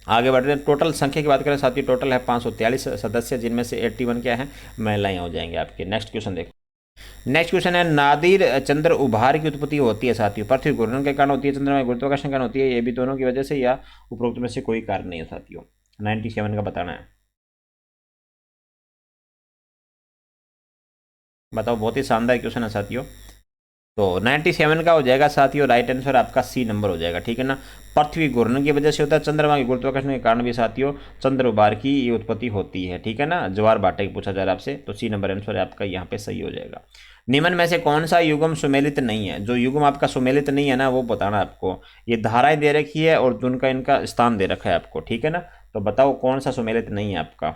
आगे बढ़ रहे हैं। टोटल संख्या की बात करें साथियों, टोटल है 543 सदस्य, जिनमें से 81 क्या है? महिलाएं हो जाएंगे आपके। नेक्स्ट क्वेश्चन देखो। नेक्स्ट क्वेश्चन है, नादिर चंद्र उभार की उत्पत्ति होती है साथियों पृथ्वी घूर्णन के कारण होती है, चंद्रमा गुरुत्वाकर्षण के कारण होती है, ये भी दोनों की वजह से या उपरोक्त में से कोई कारण नहीं है साथियों। 97 का बताना है। बताओ, बहुत ही शानदार क्वेश्चन है साथियों। तो 97 का हो जाएगा साथियों राइट आंसर आपका सी नंबर हो जाएगा। ठीक है ना, पृथ्वी घूर्णन की वजह से होता है, चंद्रमा के गुरुत्वाकर्षण के कारण भी साथियों चंद्र उभार की ये उत्पत्ति होती है। ठीक है ना, ज्वार भाटे की पूछा जा रहा है आपसे, तो सी नंबर आंसर आपका यहाँ पे सही हो जाएगा। निम्न में से कौन सा युग्म सुमेलित नहीं है? जो युग्म आपका सुमेलित नहीं है ना वो बताना आपको। ये धाराएं दे रखी है और उनका इनका स्थान दे रखा है आपको। ठीक है ना, तो बताओ कौन सा सुमेलित नहीं है आपका।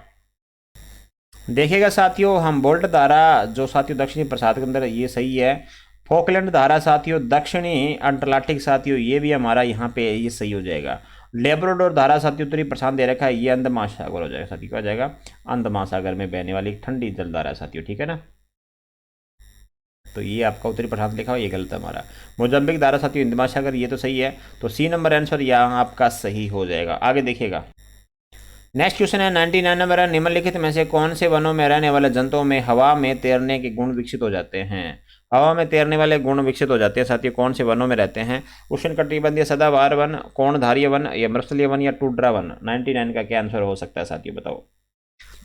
देखिएगा साथियों, हम बोल्ट धारा जो साथियों दक्षिणी प्रसाद के अंदर ये सही है। फोकलैंड धारा साथियों दक्षिणी अंटार्कटिक साथियों ये भी हमारा यहाँ पे ये सही हो जाएगा। लेब्राडोर धारा साथियों उत्तरी प्रशांत दे रखा है, ये अंध महासागर हो जाएगा साथियों। क्या हो जाएगा? अंध महासागर में बहने वाली ठंडी जल धारा है साथियों। ठीक है ना, तो ये आपका उत्तरी प्रशांत लिखा हुआ, ये गलत है हमारा। मोजाम्बिक धारा साथियों हिंद महासागर, ये तो सही है। तो सी नंबर आंसर यहाँ आपका सही हो जाएगा। आगे देखिएगा नेक्स्ट क्वेश्चन है 99 नंबर है, निम्नलिखित में से कौन से वनों में रहने वाले जंतुओं में हवा में तैरने के गुण विकसित हो जाते हैं? हवा में तैरने वाले गुण विकसित हो जाते हैं साथियों कौन से वनों में रहते हैं? उष्णकटिबंधीय सदाबहार वन, कोणधारीय वन या मृस्थलीय वन या टुड्रा वन। 99 का क्या आंसर हो सकता है साथियों बताओ।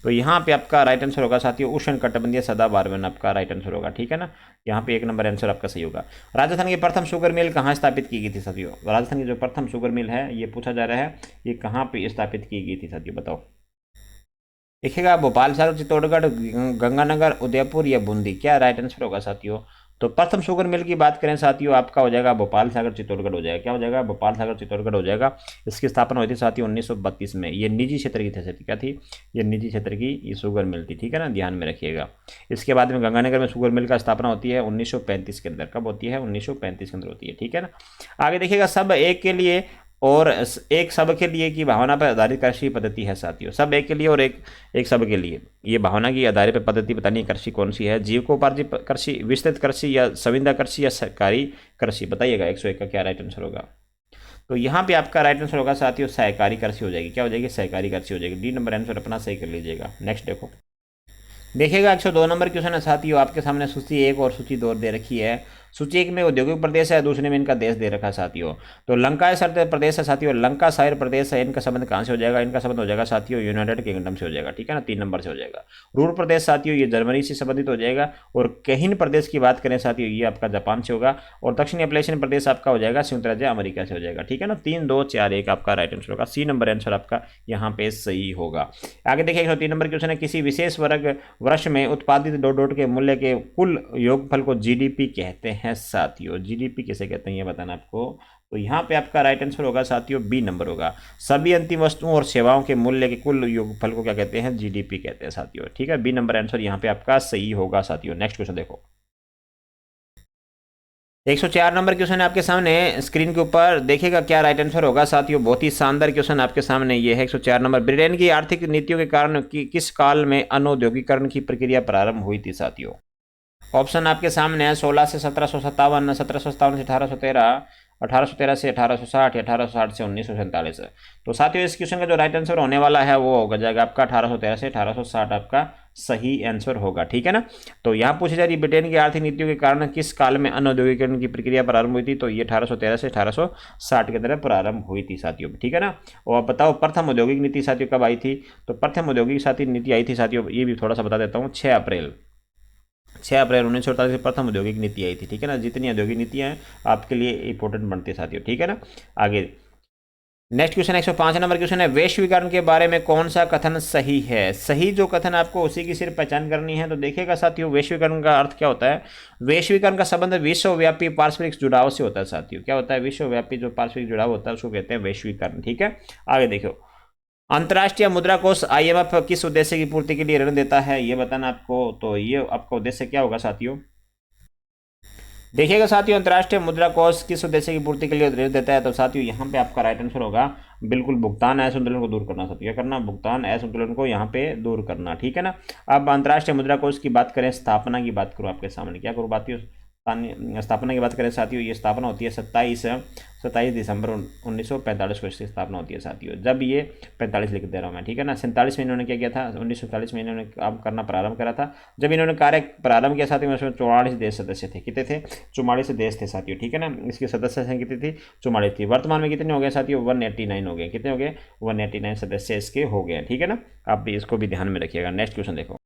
तो यहाँ पे आपका राइट आंसर होगा साथियों उष्णकटिबंधीय सदाबहार वन आपका राइट आंसर होगा। ठीक है ना, यहाँ पे 1 नंबर आंसर आपका सही होगा। राजस्थान की प्रथम शुगर मिल कहाँ स्थापित की गई थी साथियों? राजस्थान की जो प्रथम शुगर मिल है ये पूछा जा रहा है, ये कहाँ पे स्थापित की गई थी साथियों, बताओ। देखिएगा भोपाल, सागर, चित्तौड़गढ़, गंगानगर, उदयपुर या बूंदी, क्या राइट आंसर होगा साथियों? तो प्रथम शुगर मिल की बात करें साथियों, आपका हो जाएगा भोपाल, सागर, चित्तौड़गढ़ हो जाएगा। क्या हो जाएगा? भोपाल, सागर, चित्तौड़गढ़ हो जाएगा। इसकी स्थापना हुई थी साथियों 1932 में। ये निजी क्षेत्र की थी, क्या थी? ये निजी क्षेत्र की ये शुगर मिल थी, ठीक है ना, ध्यान में रखिएगा। इसके बाद में गंगानगर में शुगर मिल का स्थापना होती है 1935 के अंदर। कब होती है? 1935 के अंदर होती है, ठीक है ना। आगे देखिएगा, सब एक के लिए और एक सब के लिए की भावना पर आधारित कृषि पद्धति है साथियों। सब एक के लिए और एक एक सब के लिए, ये भावना की आधारित पर पद्धति बतानी कृषि कौन सी है? जीविकोपार्जित कृषि, विस्तृत कृषि या संविदा कृषि या सहकारी कृषि, बताइएगा 101 का क्या राइट आंसर होगा? तो यहाँ पे आपका राइट आंसर होगा साथियों सहकारी कृषि हो जाएगी। क्या हो जाएगी? सहकारी कृषि हो जाएगी। डी नंबर आंसर अपना सही कर लीजिएगा। नेक्स्ट देखो, देखिएगा 102 नंबर क्वेश्चन है साथियों, आपके सामने सूची 1 और सूची 2 दे रखी है। सूची 1 में औद्योगिक प्रदेश है, दूसरे में इनका देश दे रखा है साथियों। तो लंका सर प्रदेश है साथियों, लंका सायर प्रदेश है, इनका संबंध कहाँ से हो जाएगा? इनका संबंध हो जाएगा साथियों यूनाइटेड किंगडम से हो जाएगा, ठीक है ना, 3 नंबर से हो जाएगा। रूर प्रदेश साथियों ये जर्मनी से संबंधित हो जाएगा। और कहिन प्रदेश की बात करें साथियों, ये आपका जापान से होगा। और दक्षिणी एप्लेशियन प्रदेश आपका हो जाएगा संयुक्त राज्य अमेरिका से हो जाएगा, ठीक है ना। 3 2 4 1 आपका राइट आंसर होगा। सी नंबर आंसर आपका यहाँ पे सही होगा। आगे देखिए 103 नंबर क्वेश्चन है, किसी विशेष वर्ष में उत्पादित डॉट के मूल्य के कुल योगफल को जीडीपी कहते हैं साथियों। जीडीपी किसे कहते हैं ये बताना आपको। तो यहाँ पे आपका राइट आंसर होगा साथियों बी नंबर होगा। सभी अंतिम वस्तुओं और सेवाओं के मूल्य के कुल योगफल को क्या कहते हैं? जीडीपी कहते हैं साथियों, ठीक है। बी नंबर आंसर यहाँ पे आपका सही होगा साथियों। नेक्स्ट क्वेश्चन देखो, 104 नंबर क्वेश्चन है आपके सामने स्क्रीन के ऊपर, देखिएगा क्या राइट आंसर होगा साथियों। बहुत ही शानदार क्वेश्चन आपके सामने ये है 104 नंबर। ब्रिटेन की आर्थिक नीतियों के कारण किस काल में अनौद्योगिकरण की प्रक्रिया प्रारंभ हुई थी साथियों? ऑप्शन आपके सामने है 16 से 1757, 1757 से 1813, 1813 से 1860 या 1860 से 1947। तो साथियों इस क्वेश्चन का जो राइट आंसर होने वाला है वो होगा जाएगा आपका 1813 से 1860 आपका सही आंसर होगा, ठीक है ना। तो यहाँ पूछी जा रही ब्रिटेन की आर्थिक नीतियों के कारण किस काल में अनौद्योगिकरण की प्रक्रिया प्रारंभ हुई थी? तो ये 1813 से 1860 के अंदर प्रारंभ हुई थी साथियों, ठीक है ना। और बताओ प्रथम औद्योगिक नीति साथियों कब आई थी? तो प्रथम औद्योगिक साथी नीति आई थी साथियों, ये भी थोड़ा सा बता देता हूँ, 6 अप्रैल 1948 से प्रथम औद्योगिक नीति आई थी, ठीक है ना। जितनी औद्योगिक नीतियां हैं आपके लिए इंपॉर्टेंट बनती है साथियों, ठीक है ना। आगे नेक्स्ट क्वेश्चन 105 नंबर क्वेश्चन है, वैश्वीकरण के बारे में कौन सा कथन सही है? सही जो कथन आपको उसी की सिर्फ पहचान करनी है। तो देखिएगा साथियों वैश्वीकरण का अर्थ क्या होता है? वैश्वीकरण का संबंध विश्वव्यापी पारस्परिक जुड़ाव से होता है साथियों। क्या होता है? विश्वव्यापी जो पारस्परिक जुड़ाव होता है उसको कहते हैं वैश्वीकरण, ठीक है। आगे देखो, अंतर्राष्ट्रीय मुद्रा कोष IMF किस उद्देश्य की पूर्ति के लिए ऋण देता है ये बताना आपको। तो ये आपका उद्देश्य क्या होगा साथियों? देखिएगा साथियों अंतर्राष्ट्रीय मुद्रा कोष किस उद्देश्य की पूर्ति के लिए ऋण देता है? तो साथियों यहाँ पे आपका राइट आंसर होगा बिल्कुल भुगतान असंतुलन को दूर करना साथियों। क्या करना? भुगतान असंतुलन को यहाँ पे दूर करना, ठीक है ना। अब अंतर्राष्ट्रीय मुद्रा कोष की बात करें, स्थापना की बात करूँ आपके सामने, क्या करूँ बात स्थापना की बात करें साथियों, ये स्थापना होती है 27 दिसंबर 1945 को इसकी स्थापना होती है साथियों। जब ये 45 लिख दे रहा हूँ मैं, ठीक है ना। 47 में इन्होंने क्या किया था? 1947 में इन्होंने काम करना प्रारंभ करा था। जब इन्होंने कार्य प्रारंभ किया साथियों उसमें 44 देश सदस्य थे। कितने थे? 44 देश थे साथियों, ठीक है ना। इसकी सदस्य संख्या कितनी थी? 44 थी। वर्तमान में कितने हो गए साथियों? 189 हो गए। कितने हो गए? 189 सदस्य इसके हो गए, ठीक है ना। आप भी इसको भी ध्यान में रखिएगा। नेक्स्ट क्वेश्चन देखो,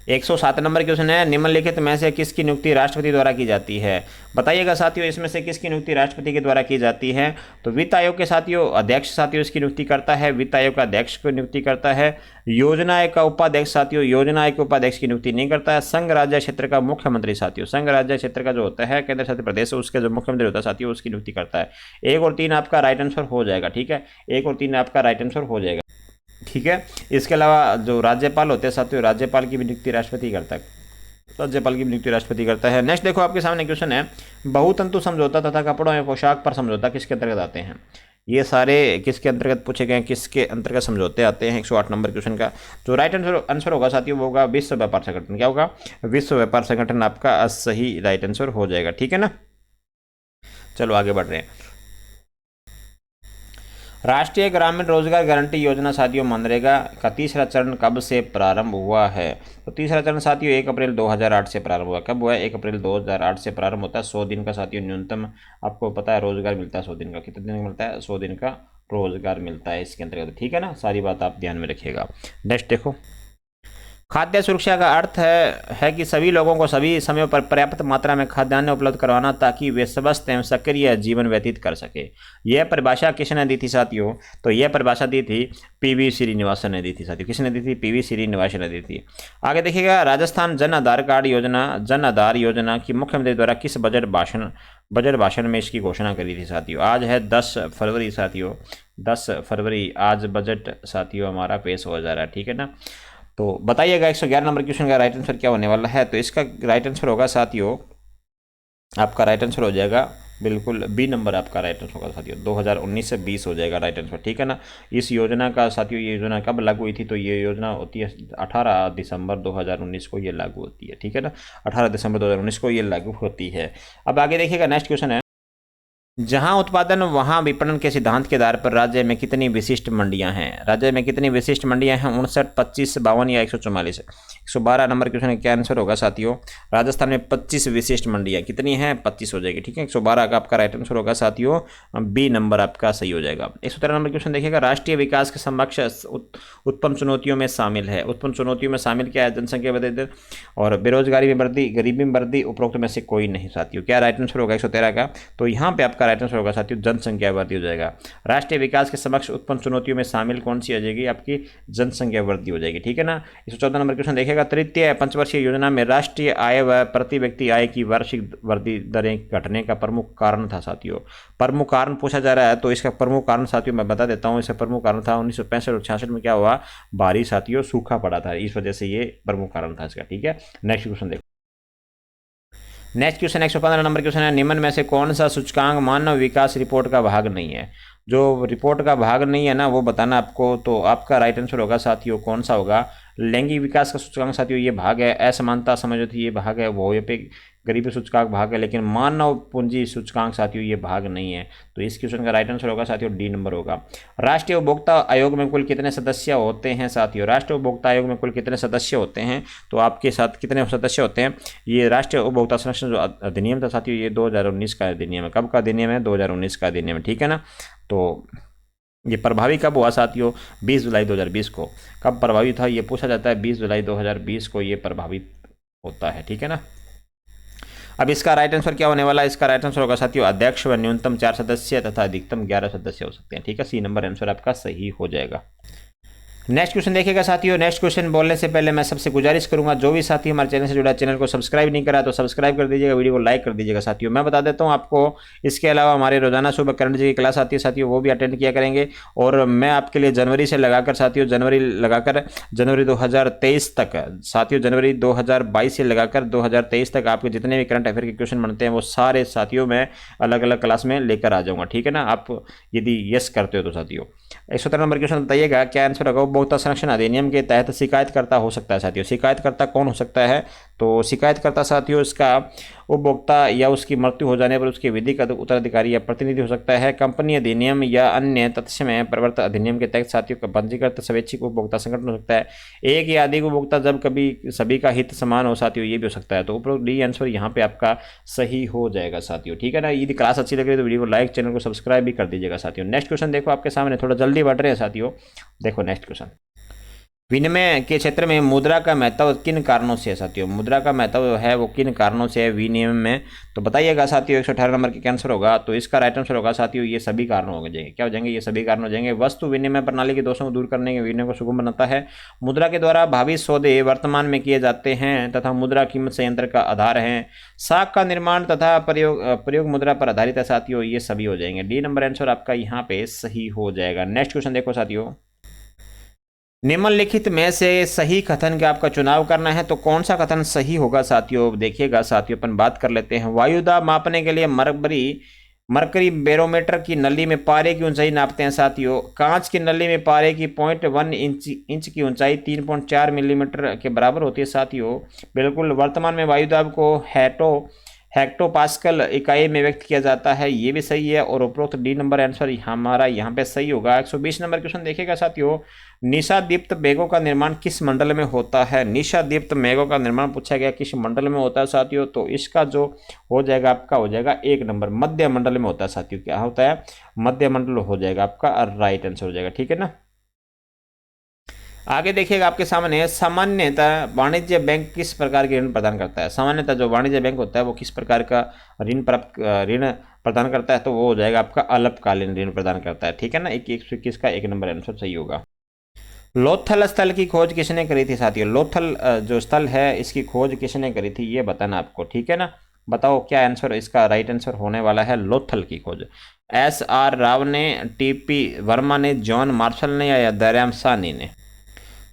107 नंबर क्वेश्चन है, निम्नलिखित में से किसकी नियुक्ति राष्ट्रपति द्वारा की जाती है? बताइएगा साथियों इसमें से किसकी नियुक्ति राष्ट्रपति के द्वारा की जाती है? तो वित्त आयोग के साथियों अध्यक्ष साथियों इसकी नियुक्ति करता है, वित्त आयोग का अध्यक्ष को नियुक्ति करता है। योजना आयोग का उपाध्यक्ष साथियों योजना आयोग के उपाध्यक्ष की नियुक्ति नहीं करता है। संघ राज्य क्षेत्र का मुख्यमंत्री साथियों संघ राज्य क्षेत्र का जो होता है केंद्र शासित प्रदेश उसके जो मुख्यमंत्री होता है साथियों उसकी नियुक्ति करता है। 1 और 3 आपका राइट आंसर हो जाएगा, ठीक है। 1 और 3 आपका राइट आंसर हो जाएगा, ठीक है। इसके अलावा जो राज्यपाल होते हैं साथियों राज्यपाल की भी नियुक्ति राष्ट्रपति करता है, राज्यपाल की नियुक्ति राष्ट्रपति करता है। नेक्स्ट देखो आपके सामने क्वेश्चन है, बहुतंतु समझौता तथा कपड़ों एवं पोशाक पर समझौता किसके अंतर्गत आते हैं? ये सारे किसके अंतर्गत पूछे गए, किसके अंतर्गत समझौते आते हैं? 108 नंबर क्वेश्चन का जो राइट आंसर होगा साथियों वो होगा विश्व व्यापार संगठन। क्या होगा? विश्व व्यापार संगठन आपका सही राइट आंसर हो जाएगा, ठीक है ना। चलो आगे बढ़ रहे हैं। राष्ट्रीय ग्रामीण रोजगार गारंटी योजना साथियों मनरेगा का तीसरा चरण कब से प्रारंभ हुआ है? तो तीसरा चरण साथियों 1 अप्रैल 2008 से प्रारंभ हुआ। कब हुआ है? 1 अप्रैल 2008 से प्रारंभ होता है। 100 दिन का साथियों न्यूनतम आपको पता है रोजगार मिलता है। 100 दिन का कितने दिन मिलता है? 100 दिन का रोजगार मिलता है इसके अंतर्गत, ठीक है ना। सारी बात आप ध्यान में रखिएगा। नेक्स्ट देखो खाद्य सुरक्षा का अर्थ है कि सभी लोगों को सभी समय पर पर्याप्त मात्रा में खाद्यान्न उपलब्ध करवाना ताकि वे स्वस्थ एवं सक्रिय जीवन व्यतीत कर सके। यह परिभाषा किसने दी थी साथियों? तो यह परिभाषा दी थी पीवी श्रीनिवासन ने दी थी साथियों। किसने दी थी? पीवी श्रीनिवासन ने दी थी। आगे देखिएगा, राजस्थान जन आधार कार्ड योजना, जन आधार योजना की मुख्यमंत्री द्वारा किस बजट भाषण में इसकी घोषणा करी थी साथियों? आज है 10 फरवरी साथियों, 10 फरवरी आज बजट साथियों हमारा पेश हो जा रहा है, ठीक है ना। तो बताइएगा 111 नंबर क्वेश्चन का राइट आंसर क्या होने वाला है? तो इसका राइट आंसर होगा साथियों, आपका राइट आंसर हो जाएगा बिल्कुल बी नंबर, आपका राइट आंसर होगा साथियों 2019 से 20 हो जाएगा राइट आंसर, ठीक है ना। इस योजना का साथियों, ये योजना कब लागू हुई थी? तो ये योजना होती है 18 दिसंबर 2019 को ये लागू होती है, ठीक है ना। 18 दिसंबर 2019 को ये लागू होती है। अब आगे देखिएगा, नेक्स्ट क्वेश्चन है, जहां उत्पादन वहां विपणन के सिद्धांत के आधार पर राज्य में कितनी विशिष्ट मंडियां हैं? राज्य में कितनी विशिष्ट मंडियां हैं? 59, 25, 52 या 144? 112 नंबर क्वेश्चन क्या आंसर होगा साथियों? राजस्थान में 25 विशिष्ट मंडियां कितनी हैं? 25 हो जाएगी, ठीक है। 112 का आपका राइट आंसर होगा साथियों बी नंबर आपका सही हो जाएगा। 113 नंबर क्वेश्चन देखिएगा, राष्ट्रीय विकास के समक्ष उत्पन्न चुनौतियों में शामिल है। उत्पन्न चुनौतियों में शामिल क्या है? जनसंख्या वृद्धि और बेरोजगारी में वृद्धि, गरीबी में वृद्धि, उपरोक्त में से कोई नहीं साथियों। क्या राइट आंसर होगा 113 का? तो यहाँ पे आपका राइट आंसर होगा साथियों जनसंख्या वृद्धि हो जाएगा। राष्ट्रीय विकास के समक्ष उत्पन्न चुनौतियों में शामिल कौन सी हो जाएगी? आपकी जनसंख्या वृद्धि हो जाएगी, ठीक है ना। 114 नंबर क्वेश्चन देखिएगा, तृतीय पंचवर्षीय योजना में राष्ट्रीय आय व प्रति व्यक्ति आय की वार्षिक वृद्धि दरें घटने का प्रमुख कारण था साथियों। प्रमुख कारण पूछा जा रहा है, तो इसका प्रमुख कारण साथियों मैं बता देता हूँ। इसका प्रमुख कारण था 1965 और 66 में क्या हुआ? भारी साथियों सूखा पड़ा था, इस वजह से ये प्रमुख कारण था इसका, ठीक है। नेक्स्ट क्वेश्चन देखो, नेक्स्ट क्वेश्चन 115 नंबर क्वेश्चन है, निम्न में से कौन सा सूचकांक मानव विकास रिपोर्ट का भाग नहीं है? जो रिपोर्ट का भाग नहीं है ना, वो बताना आपको। तो आपका राइट आंसर होगा साथियों कौन सा होगा? लैंगिक विकास का सूचकांक साथियों ये भाग है, असमानता समझौती ये भाग है, वो पे गरीबी सूचकांक भाग है, लेकिन मानव पूंजी सूचकांक साथियों ये भाग नहीं है। तो इस क्वेश्चन का राइट आंसर होगा साथियों डी नंबर होगा। राष्ट्रीय उपभोक्ता आयोग में कुल कितने सदस्य होते हैं साथियों? राष्ट्रीय उपभोक्ता आयोग में कुल कितने सदस्य होते हैं? तो आपके साथ कितने सदस्य होते हैं? ये राष्ट्रीय उपभोक्ता संरक्षण जो अधिनियम था साथियों, ये 2019 का अधिनियम है। कब का अधिनियम है? 2019 का अधिनियम है, ठीक है ना। तो ये प्रभावी कब हुआ साथियों? 20 जुलाई 2020 को। कब प्रभावी था ये पूछा जाता है, 20 जुलाई 2020 को ये प्रभावित होता है, ठीक है ना। अब इसका राइट आंसर क्या होने वाला है? इसका राइट आंसर होगा साथियों अध्यक्ष व न्यूनतम 4 सदस्य तथा अधिकतम 11 सदस्य हो सकते हैं, ठीक है। सी नंबर आंसर आपका सही हो जाएगा। नेक्स्ट क्वेश्चन देखिएगा साथियों, नेक्स्ट क्वेश्चन बोलने से पहले मैं सबसे गुजारिश करूंगा, जो भी साथी हमारे चैनल से जुड़ा चैनल को सब्सक्राइब नहीं करा तो सब्सक्राइब कर दीजिएगा, वीडियो को लाइक कर दीजिएगा साथियों। मैं बता देता हूं आपको, इसके अलावा हमारे रोजाना सुबह करंट जी की क्लास आती है साथियों, वो भी अटेंड किया करेंगे। और मैं आपके लिए जनवरी से लगाकर साथियों, जनवरी 2023 तक साथियों, जनवरी 2022 से लगाकर 2023 तक आपके जितने भी करंट अफेयर के क्वेश्चन बनते हैं वो सारे साथियों मैं अलग अलग क्लास में लेकर आ जाऊँगा, ठीक है ना। आप यदि यस करते हो तो साथियों 117 नंबर क्वेश्चन बताइएगा क्या आंसर होगा? उपभोक्ता संरक्षण अधिनियम के तहत शिकायतकर्ता हो सकता है साथियों। शिकायतकर्ता कौन हो सकता है? तो शिकायतकर्ता साथियों इसका उपभोक्ता या उसकी मृत्यु हो जाने पर उसके विधिक उत्तराधिकारी या प्रतिनिधि हो सकता है। कंपनी अधिनियम या अन्य तत्समय प्रवर्तन अधिनियम के तहत साथियों का पंजीकृत स्वैच्छिक उपभोक्ता संगठन हो सकता है। एक या अधिक उपभोक्ता जब कभी सभी का हित समान हो साथियों, ये भी हो सकता है। तो उपरोक्त डी आंसर यहाँ पे आपका सही हो जाएगा साथियों, ठीक है ना। यदि क्लास अच्छी लग रही है तो वीडियो को लाइक, चैनल को सब्सक्राइब भी कर दीजिएगा साथियों। नेक्स्ट क्वेश्चन देखो आपके सामने, थोड़ा जल्दी बढ़ रहे हैं साथियों। देखो नेक्स्ट क्वेश्चन, विनिमय के क्षेत्र में मुद्रा का महत्व किन कारणों से है साथियों? मुद्रा का महत्व है वो किन कारणों से है विनिमय में? तो बताइएगा साथियों 118 नंबर के आंसर होगा। तो इसका राइट आंसर होगा साथियों ये सभी कारण हो जाएंगे। क्या हो जाएंगे? ये सभी कारण हो जाएंगे। वस्तु विनिमय प्रणाली के दोषों को दूर करने के विनिमय को सुगम बनाता है। मुद्रा के द्वारा भावी सौदे वर्तमान में किए जाते हैं तथा मुद्रा कीमत संयंत्र का आधार है। साख का निर्माण तथा प्रयोग मुद्रा पर आधारित है साथियों, ये सभी हो जाएंगे। डी नंबर आंसर आपका यहाँ पे सही हो जाएगा। नेक्स्ट क्वेश्चन देखो साथियों, निम्नलिखित में से सही कथन का आपका चुनाव करना है, तो कौन सा कथन सही होगा साथियों? देखिएगा साथियों, अपन बात कर लेते हैं। वायु दाब मापने के लिए मरकरी बैरोमीटर की नली में पारे की ऊंचाई नापते हैं साथियों। कांच की नली में पारे की 0.1 इंच की ऊंचाई 3.4 मिलीमीटर के बराबर होती है साथियों। बिल्कुल, वर्तमान में वायु दाब को हेक्टोपास्कल इकाई में व्यक्त किया जाता है, ये भी सही है। और उपरोक्त डी नंबर आंसर हमारा यहाँ पे सही होगा। 120 नंबर क्वेश्चन देखिएगा साथियों, निशादीप्त मेघों का निर्माण किस मंडल में होता है? निशादीप्त मेघों का निर्माण पूछा गया किस मंडल में होता है साथियों? तो इसका जो हो जाएगा आपका हो जाएगा 1 नंबर, मध्य मंडल में होता है साथियों। क्या होता है? मध्य मंडल हो जाएगा आपका राइट आंसर हो जाएगा, ठीक है ना। आगे देखिएगा आपके सामने, सामान्यतः वाणिज्य बैंक किस प्रकार के ऋण प्रदान करता है। सामान्यतः जो वाणिज्य बैंक होता है वो किस प्रकार का ऋण प्रदान करता है, तो वो हो जाएगा आपका अल्पकालीन ऋण प्रदान करता है। ठीक है ना, 121 का 1 नंबर आंसर सही होगा। लोथल स्थल की खोज किसने करी थी साथियों। लोथल जो स्थल है इसकी खोज किसने करी थी ये बताना आपको। ठीक है ना, बताओ क्या आंसर इसका राइट आंसर होने वाला है। लोथल की खोज SR राव ने, TP वर्मा ने, जॉन मार्शल ने या दयाराम साहनी ने।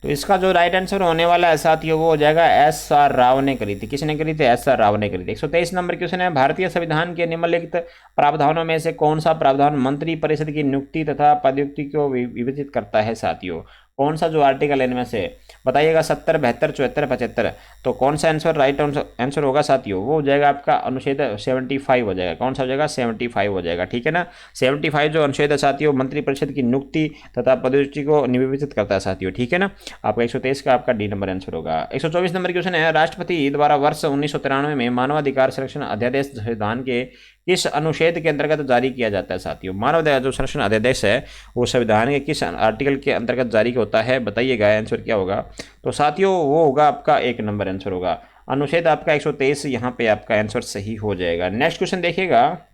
तो इसका जो राइट आंसर होने वाला है साथियों वो हो जाएगा SR राव ने करी थी। किसने करी थी, SR राव ने करी थी। 123 नंबर क्वेश्चन है, भारतीय संविधान के निम्नलिखित प्रावधानों में से कौन सा प्रावधान मंत्री परिषद की नियुक्ति तथा पदयुक्ति को विवेचित करता है साथियों। कौन सा जो आर्टिकल है इनमें से बताइएगा, 70, 72, 74, 75। तो कौन सा आंसर राइट आंसर होगा साथियों, वो हो जाएगा आपका अनुच्छेद 75 हो जाएगा। कौन सा हो जाएगा, 75 हो जाएगा। ठीक है ना, 75 जो अनुच्छेद है साथियों मंत्रिपरिषद की नियुक्ति तथा पदोन्नति को निविष्चित करता है साथियों। ठीक है ना, आपका 123 का आपका डी नंबर आंसर होगा। 124 नंबर क्वेश्चन है, राष्ट्रपति द्वारा वर्ष 1993 में मानवाधिकार संरक्षण अध्यादेश संविधान के किस अनुच्छेद के अंतर्गत जारी किया जाता है साथियों। मानव जो संरक्षण अध्यादेश है वो संविधान के किस आर्टिकल के अंतर्गत जारी होता है, बताइएगा आंसर क्या होगा। तो साथियों वो होगा आपका 1 नंबर आंसर होगा। अनुच्छेद आपका 123 यहाँ पे आपका आंसर सही हो जाएगा। नेक्स्ट क्वेश्चन देखिएगा,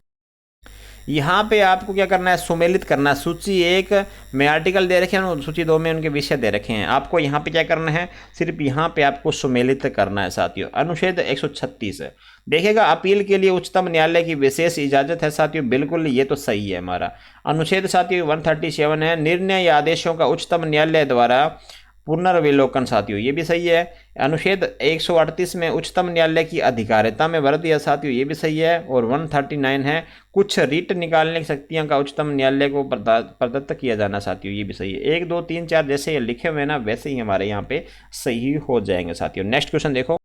यहाँ पे आपको क्या करना है, सुमेलित करना है। सूची 1 में आर्टिकल दे रखे हैं और सूची 2 में उनके विषय दे रखे हैं। आपको यहाँ पे क्या करना है, सिर्फ यहाँ पे आपको सुमेलित करना है साथियों। अनुच्छेद 136 है, देखिएगा अपील के लिए उच्चतम न्यायालय की विशेष इजाजत है साथियों। बिल्कुल ये तो सही है हमारा। अनुच्छेद साथियों 137 है, निर्णय या आदेशों का उच्चतम न्यायालय द्वारा पुनर्विलोकन साथियों, ये भी सही है। अनुच्छेद 138 में उच्चतम न्यायालय की अधिकारिता में वृद्धि है साथियों, ये भी सही है। और 139 है, कुछ रिट निकालने की शक्तियां का उच्चतम न्यायालय को प्रदत्त किया जाना साथियों, ये भी सही है। 1, 2, 3, 4 जैसे ये लिखे हुए ना वैसे ही हमारे यहाँ पे सही हो जाएंगे साथियों। नेक्स्ट क्वेश्चन देखो,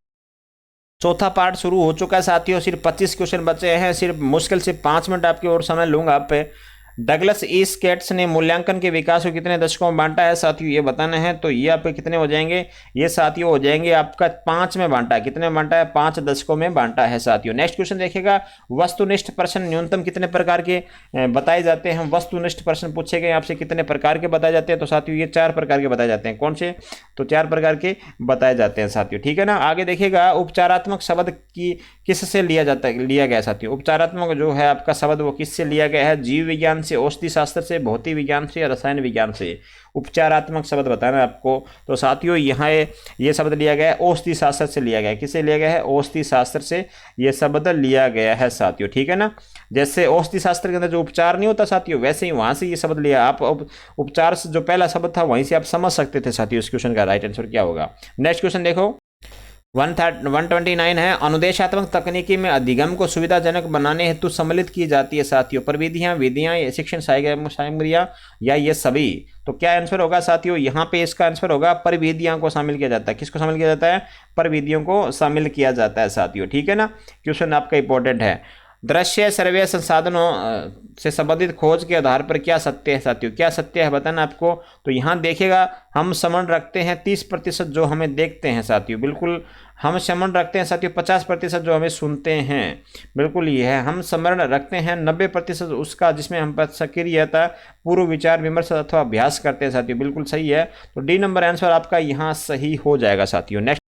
चौथा पार्ट शुरू हो चुका है साथियों। सिर्फ 25 क्वेश्चन बचे हैं, सिर्फ मुश्किल से 5 मिनट आपकी और समय लूंगा आप पे। डगलस ई स्केट्स ने मूल्यांकन के विकास को कितने दशकों में बांटा है साथियों, ये बताना है। तो ये आपके कितने हो जाएंगे, ये साथियों हो जाएंगे आपका 5 में बांटा है। कितने में बांटा है, 5 दशकों में बांटा है साथियों। नेक्स्ट क्वेश्चन देखिएगा, वस्तुनिष्ठ प्रश्न न्यूनतम कितने प्रकार के बताए जाते हैं। वस्तुनिष्ठ प्रश्न पूछे गए आपसे कितने प्रकार के बताए जाते हैं, तो साथियों ये 4 प्रकार के बताए जाते हैं। कौन से, तो 4 प्रकार के बताए जाते हैं साथियों। ठीक है ना, आगे देखिएगा, उपचारात्मक शब्द की किससे लिया गया साथियों। उपचारात्मक जो है आपका शब्द वो किससे लिया गया है, जीव विज्ञान से, औषधि शास्त्र से, भौतिक विज्ञान से या रसायन विज्ञान से। उपचारात्मक शब्द बताना है आपको। तो साथियों यहाँ ये शब्द लिया गया है औषधि शास्त्र से लिया गया है। किससे लिया गया है, औषधि शास्त्र से ये शब्द लिया गया है साथियों। ठीक है ना, जैसे औषधि शास्त्र के अंदर जो उपचार नहीं होता साथियों, वैसे ही वहां से ये शब्द लिया। आप उपचार से जो पहला शब्द था वहीं से आप समझ सकते थे साथियों इस क्वेश्चन का राइट आंसर क्या होगा। नेक्स्ट क्वेश्चन देखो, 129 है, अनुदेशात्मक तकनीकी में अधिगम को सुविधाजनक बनाने हेतु सम्मिलित की जाती है साथियों प्रविधियां, विधियां, शिक्षण सामग्रियां या ये सभी। तो क्या आंसर होगा साथियों, यहाँ पे इसका आंसर होगा प्रविधियां को शामिल किया जाता है। किसको शामिल किया जाता है, प्रविधियों को शामिल किया जाता है साथियों। ठीक है ना, क्वेश्चन आपका इंपॉर्टेंट है। दृश्य सर्वे संसाधनों से संबंधित खोज के आधार पर क्या सत्य है साथियों, क्या सत्य है बताना आपको। तो यहाँ देखिएगा, हम समझ रखते हैं 30% जो हमें देखते हैं साथियों, बिल्कुल हम स्मरण रखते हैं साथियों 50% जो हमें सुनते हैं, बिल्कुल ये है। हम स्मरण रखते हैं 90% उसका जिसमें हम पर सक्रियता, पूर्व विचार विमर्श अथवा अभ्यास करते हैं साथियों, बिल्कुल सही है। तो डी नंबर आंसर आपका यहाँ सही हो जाएगा साथियों। नेक्स्ट,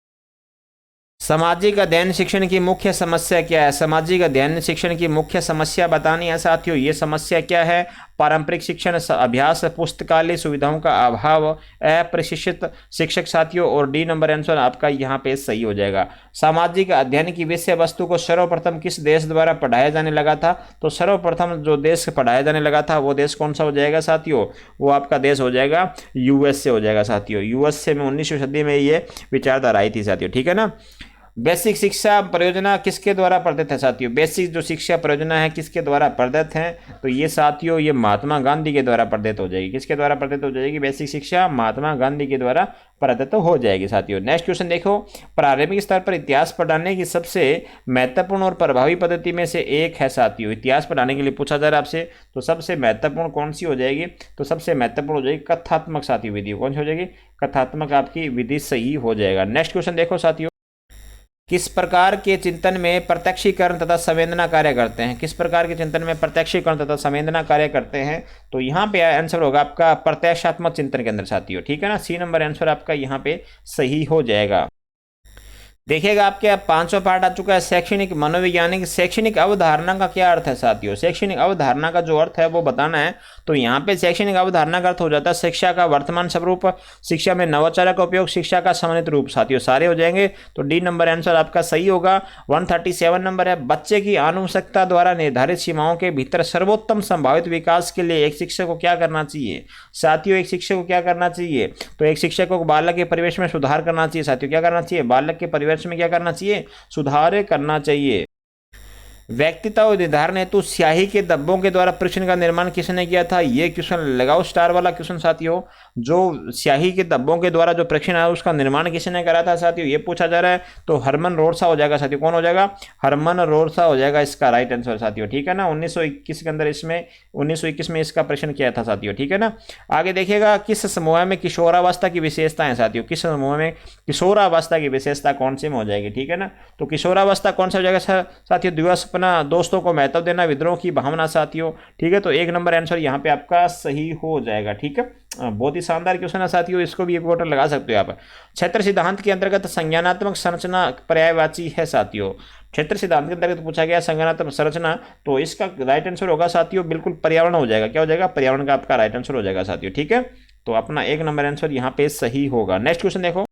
सामाजिक अध्ययन शिक्षण की मुख्य समस्या क्या है। सामाजिक अध्ययन शिक्षण की मुख्य समस्या बतानी है साथियों। ये समस्या क्या है, पारंपरिक शिक्षण अभ्यास, पुस्तकालय सुविधाओं का अभाव, अप्रशिक्षित शिक्षक साथियों। और डी नंबर आंसर आपका यहाँ पे सही हो जाएगा। सामाजिक अध्ययन की विषय वस्तु को सर्वप्रथम किस देश द्वारा पढ़ाया जाने लगा था। तो सर्वप्रथम जो देश पढ़ाया जाने लगा था वो देश कौन सा हो जाएगा साथियों, वो आपका देश हो जाएगा USA हो जाएगा साथियों। USA में 19वीं सदी में ये विचारधारा आई थी साथियों। ठीक है ना, बेसिक शिक्षा परियोजना किसके द्वारा प्रदत्त है साथियों। बेसिक जो शिक्षा परियोजना है किसके द्वारा प्रदत्त है, तो ये साथियों ये महात्मा गांधी के द्वारा प्रदत्त हो जाएगी। किसके द्वारा प्रदत्त हो जाएगी, बेसिक शिक्षा महात्मा गांधी के द्वारा प्रदत्त हो जाएगी साथियों। नेक्स्ट क्वेश्चन देखो, प्रारंभिक स्तर पर इतिहास पढ़ाने की सबसे महत्वपूर्ण और प्रभावी पद्धति में से एक है साथियों। इतिहास पढ़ाने के लिए पूछा जा रहा है आपसे, तो सबसे महत्वपूर्ण कौन सी हो जाएगी, तो सबसे महत्वपूर्ण हो जाएगी कथात्मक साथियों विधि। कौन सी हो जाएगी, कथात्मक आपकी विधि सही हो जाएगा। नेक्स्ट क्वेश्चन देखो साथियों, किस प्रकार के चिंतन में प्रत्यक्षीकरण तथा संवेदना कार्य करते हैं? किस प्रकार के चिंतन में प्रत्यक्षीकरण तथा संवेदना कार्य करते हैं? तो यहाँ पे आंसर होगा आपका प्रत्यक्षात्मक चिंतन के अंदर साथियों, ठीक है ना। सी नंबर आंसर आपका यहाँ पे सही हो जाएगा। देखिएगा आपके अब 5वां पार्ट आ चुका है शैक्षणिक मनोवैज्ञानिक। शैक्षणिक अवधारणा का क्या अर्थ है साथियों? शैक्षणिक अवधारणा का जो अर्थ है वो बताना है। तो यहाँ पे शैक्षणिक अवधारणा का अर्थ हो जाता है शिक्षा का वर्तमान स्वरूप, शिक्षा में नवाचार का उपयोग, शिक्षा का समन्वित रूप साथियों, सारे हो जाएंगे। तो डी नंबर आंसर आपका सही होगा। 137 नंबर है बच्चे की आनुवंशिकता द्वारा निर्धारित सीमाओं के भीतर सर्वोत्तम संभावित विकास के लिए एक शिक्षक को क्या करना चाहिए? साथियों एक शिक्षक को क्या करना चाहिए? तो एक शिक्षक को बालक के परिवेश में सुधार करना चाहिए साथियों। क्या करना चाहिए? बालक के परिवेश में क्या करना चाहिए? सुधार करना चाहिए। व्यक्तित्व निर्धारण हेतु स्याही के धब्बों के द्वारा प्रश्न का निर्माण किसने किया था? ये क्वेश्चन लगाओ स्टार वाला क्वेश्चन साथियों। जो स्याही के धब्बों के द्वारा जो प्रश्न है उसका निर्माण किसने करा था साथियों, ये पूछा जा रहा है। तो हरमन रोरसा हो जाएगा साथियों। कौन हो जाएगा? हरमन रोरसा हो जाएगा इसका राइट आंसर साथियों, ठीक है ना। 1921 के अंदर इसमें 1921 में इसका प्रश्न किया था साथियों, ठीक है ना। आगे देखिएगा किस समूह में किशोरावस्था की विशेषता है साथियों? किस समूह में किशोरावस्था की विशेषता कौन सी में हो जाएगी, ठीक है ना। तो किशोरावस्था कौन सा हो जाएगा साथियों? दिवस अपना दोस्तों को महत्व देना, विद्रोह की भावना साथियों, ठीक है। तो 1 नंबर आंसर यहाँ पे आपका सही हो जाएगा, ठीक है। बहुत ही शानदार क्वेश्चन है साथियों, इसको भी एक वोटर लगा सकते हो आप। क्षेत्र सिद्धांत के अंतर्गत संज्ञानात्मक संरचना पर्यायवाची है साथियों। क्षेत्र सिद्धांत के अंतर्गत पूछा गया संज्ञानात्मक संरचना, तो इसका राइट आंसर होगा साथियों बिल्कुल पर्यावरण हो जाएगा। क्या हो जाएगा? पर्यावरण का आपका राइट आंसर हो जाएगा साथियों, ठीक है। तो अपना 1 नंबर आंसर यहाँ पे सही होगा। नेक्स्ट क्वेश्चन देखो,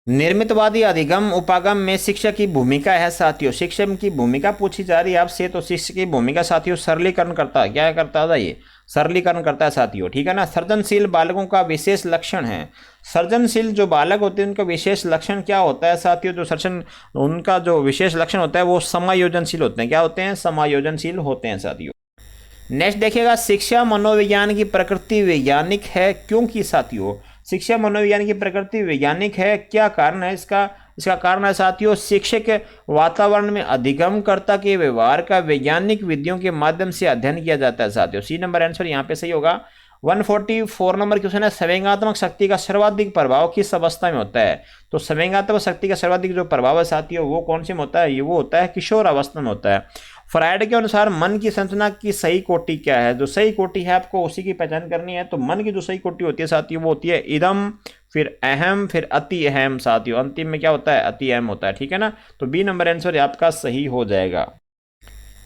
निर्मितवादी अधिगम उपागम में शिक्षक की भूमिका है साथियों। शिक्षक की भूमिका पूछी जा रही है आपसे, तो शिक्षक की भूमिका साथियों सरलीकरण करता है। क्या करता था? ये सरलीकरण करता है साथियों, ठीक है ना। सृजनशील बालकों का विशेष लक्षण है। सृजनशील जो बालक होते हैं उनका विशेष लक्षण क्या होता है साथियों? जो सृजन उनका जो विशेष लक्षण होता है वो समायोजनशील होते हैं। क्या होते हैं? समायोजनशील होते हैं साथियों। नेक्स्ट देखिएगा, शिक्षा मनोविज्ञान की प्रकृति वैज्ञानिक है क्योंकि साथियों शिक्षा मनोविज्ञान की प्रकृति वैज्ञानिक है, क्या कारण है इसका? इसका कारण है साथियों शिक्षक वातावरण में अधिगमकर्ता के व्यवहार का वैज्ञानिक विधियों के माध्यम से अध्ययन किया जाता है साथियों। सी नंबर आंसर यहाँ पे सही होगा। 144 नंबर क्वेश्चन है संवेगात्मक शक्ति का सर्वाधिक प्रभाव किस अवस्था में होता है? तो संवेगात्मक शक्ति का सर्वाधिक जो प्रभाव है साथियों वो कौन से में होता है? ये वो होता है किशोर अवस्था में होता है। फ्रायड के अनुसार मन की संरचना की सही कोटि क्या है? जो सही कोटि है आपको उसी की पहचान करनी है। तो मन की जो सही कोटि होती है साथियों वो होती है इदम, फिर अहम, फिर अति अहम साथियों। अंतिम में क्या होता है? अति अहम होता है, ठीक है ना। तो बी नंबर आंसर आपका सही हो जाएगा।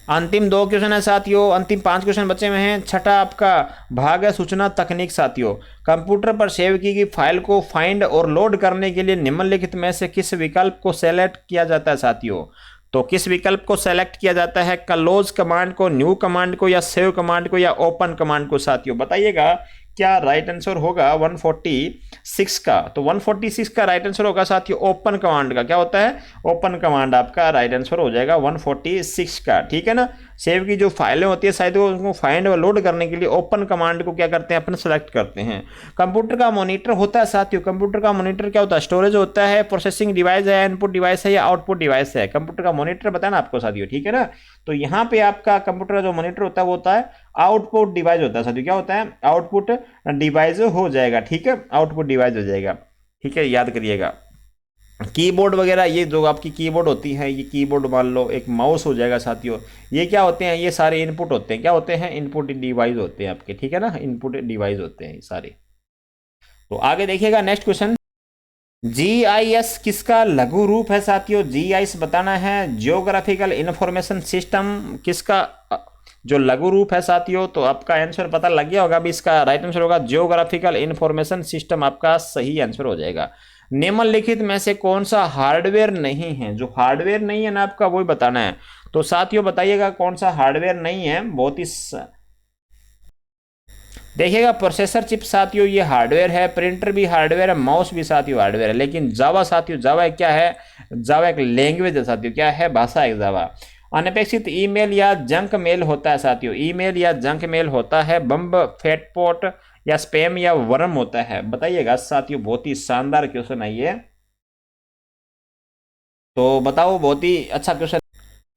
अंतिम 2 क्वेश्चन है साथियों, अंतिम 5 क्वेश्चन बचे हुए हैं। छठा आपका भाग है सूचना तकनीक साथियों। कंप्यूटर पर सेव की गई फाइल को फाइंड और लोड करने के लिए निम्नलिखित में से किस विकल्प को सेलेक्ट किया जाता है साथियों? तो किस विकल्प को सेलेक्ट किया जाता है? क्लोज कमांड को, न्यू कमांड को, या सेव कमांड को, या ओपन कमांड को साथियों? बताइएगा क्या राइट आंसर होगा 146 का? तो 146 का राइट आंसर होगा साथियों ओपन कमांड का। क्या होता है? ओपन कमांड आपका राइट आंसर हो जाएगा 146 का, ठीक है ना। सेव की जो फाइलें होती है शायद उनको फाइंड और लोड करने के लिए ओपन कमांड को क्या करते हैं? अपन सेलेक्ट करते हैं। कंप्यूटर का मॉनिटर होता है साथियों। कंप्यूटर का मॉनिटर क्या होता है? स्टोरेज होता है, प्रोसेसिंग डिवाइस है, इनपुट डिवाइस है, या आउटपुट डिवाइस है? कंप्यूटर का मॉनिटर बताना आपको साथियों, ठीक है ना। तो यहाँ पे आपका कंप्यूटर का जो मॉनिटर होता है वो होता है आउटपुट डिवाइस होता है साथियों। क्या होता है? आउटपुट डिवाइस हो जाएगा, ठीक है। आउटपुट डिवाइस हो जाएगा, ठीक है, याद करिएगा। कीबोर्ड वगैरह ये जो आपकी कीबोर्ड होती है, ये कीबोर्ड मान लो, एक माउस हो जाएगा साथियों। ये क्या होते हैं? ये सारे इनपुट होते हैं। क्या होते हैं? इनपुट डिवाइस होते हैं आपके, ठीक है ना। इनपुट डिवाइस होते हैं सारे। तो आगे देखिएगा नेक्स्ट क्वेश्चन, जीआईएस किसका लघु रूप है साथियों? जीआईएस बताना है जियोग्राफिकल इंफॉर्मेशन सिस्टम किसका जो लघु रूप है साथियों? तो आपका आंसर पता लग गया होगा। अभी इसका राइट आंसर होगा जियोग्राफिकल इंफॉर्मेशन सिस्टम, आपका सही आंसर हो जाएगा। निम्नलिखित में से कौन सा हार्डवेयर नहीं है? जो हार्डवेयर नहीं है ना आपका वही बताना है। तो साथियों बताइएगा कौन सा हार्डवेयर नहीं है। बहुत ही देखिएगा प्रोसेसर चिप साथियों ये हार्डवेयर है, प्रिंटर भी हार्डवेयर है, माउस भी साथियों हार्डवेयर है। लेकिन जावा साथियों, जावा क्या है? जावा एक लैंग्वेज है साथियों। क्या है? भाषा है जावा। अनपेक्षित ईमेल या जंक मेल होता है साथियों। ईमेल या जंक मेल होता है। बम्ब, फेटपोट, या स्पैम, या वर्म होता है? बताइएगा साथियों। बहुत ही शानदार क्वेश्चन है ये, तो बताओ। बहुत ही अच्छा क्वेश्चन।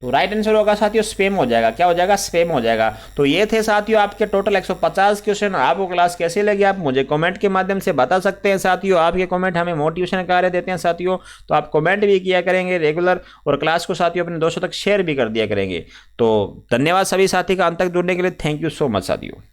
तो राइट आंसर होगा साथियों स्पैम हो जाएगा। क्या हो जाएगा? स्पैम हो जाएगा। तो ये थे साथियों आपके टोटल 150 क्वेश्चन। आपको क्लास कैसी लगी आप मुझे कमेंट के माध्यम से बता सकते हैं साथियों। आपके कमेंट हमें मोटिवेशन कार्य देते हैं साथियों। तो आप कमेंट भी किया करेंगे रेगुलर, और क्लास को साथियों अपने दोस्तों तक शेयर भी कर दिया करेंगे। तो धन्यवाद सभी साथी का अंत तक जुड़ने के लिए। थैंक यू सो मच साथियों।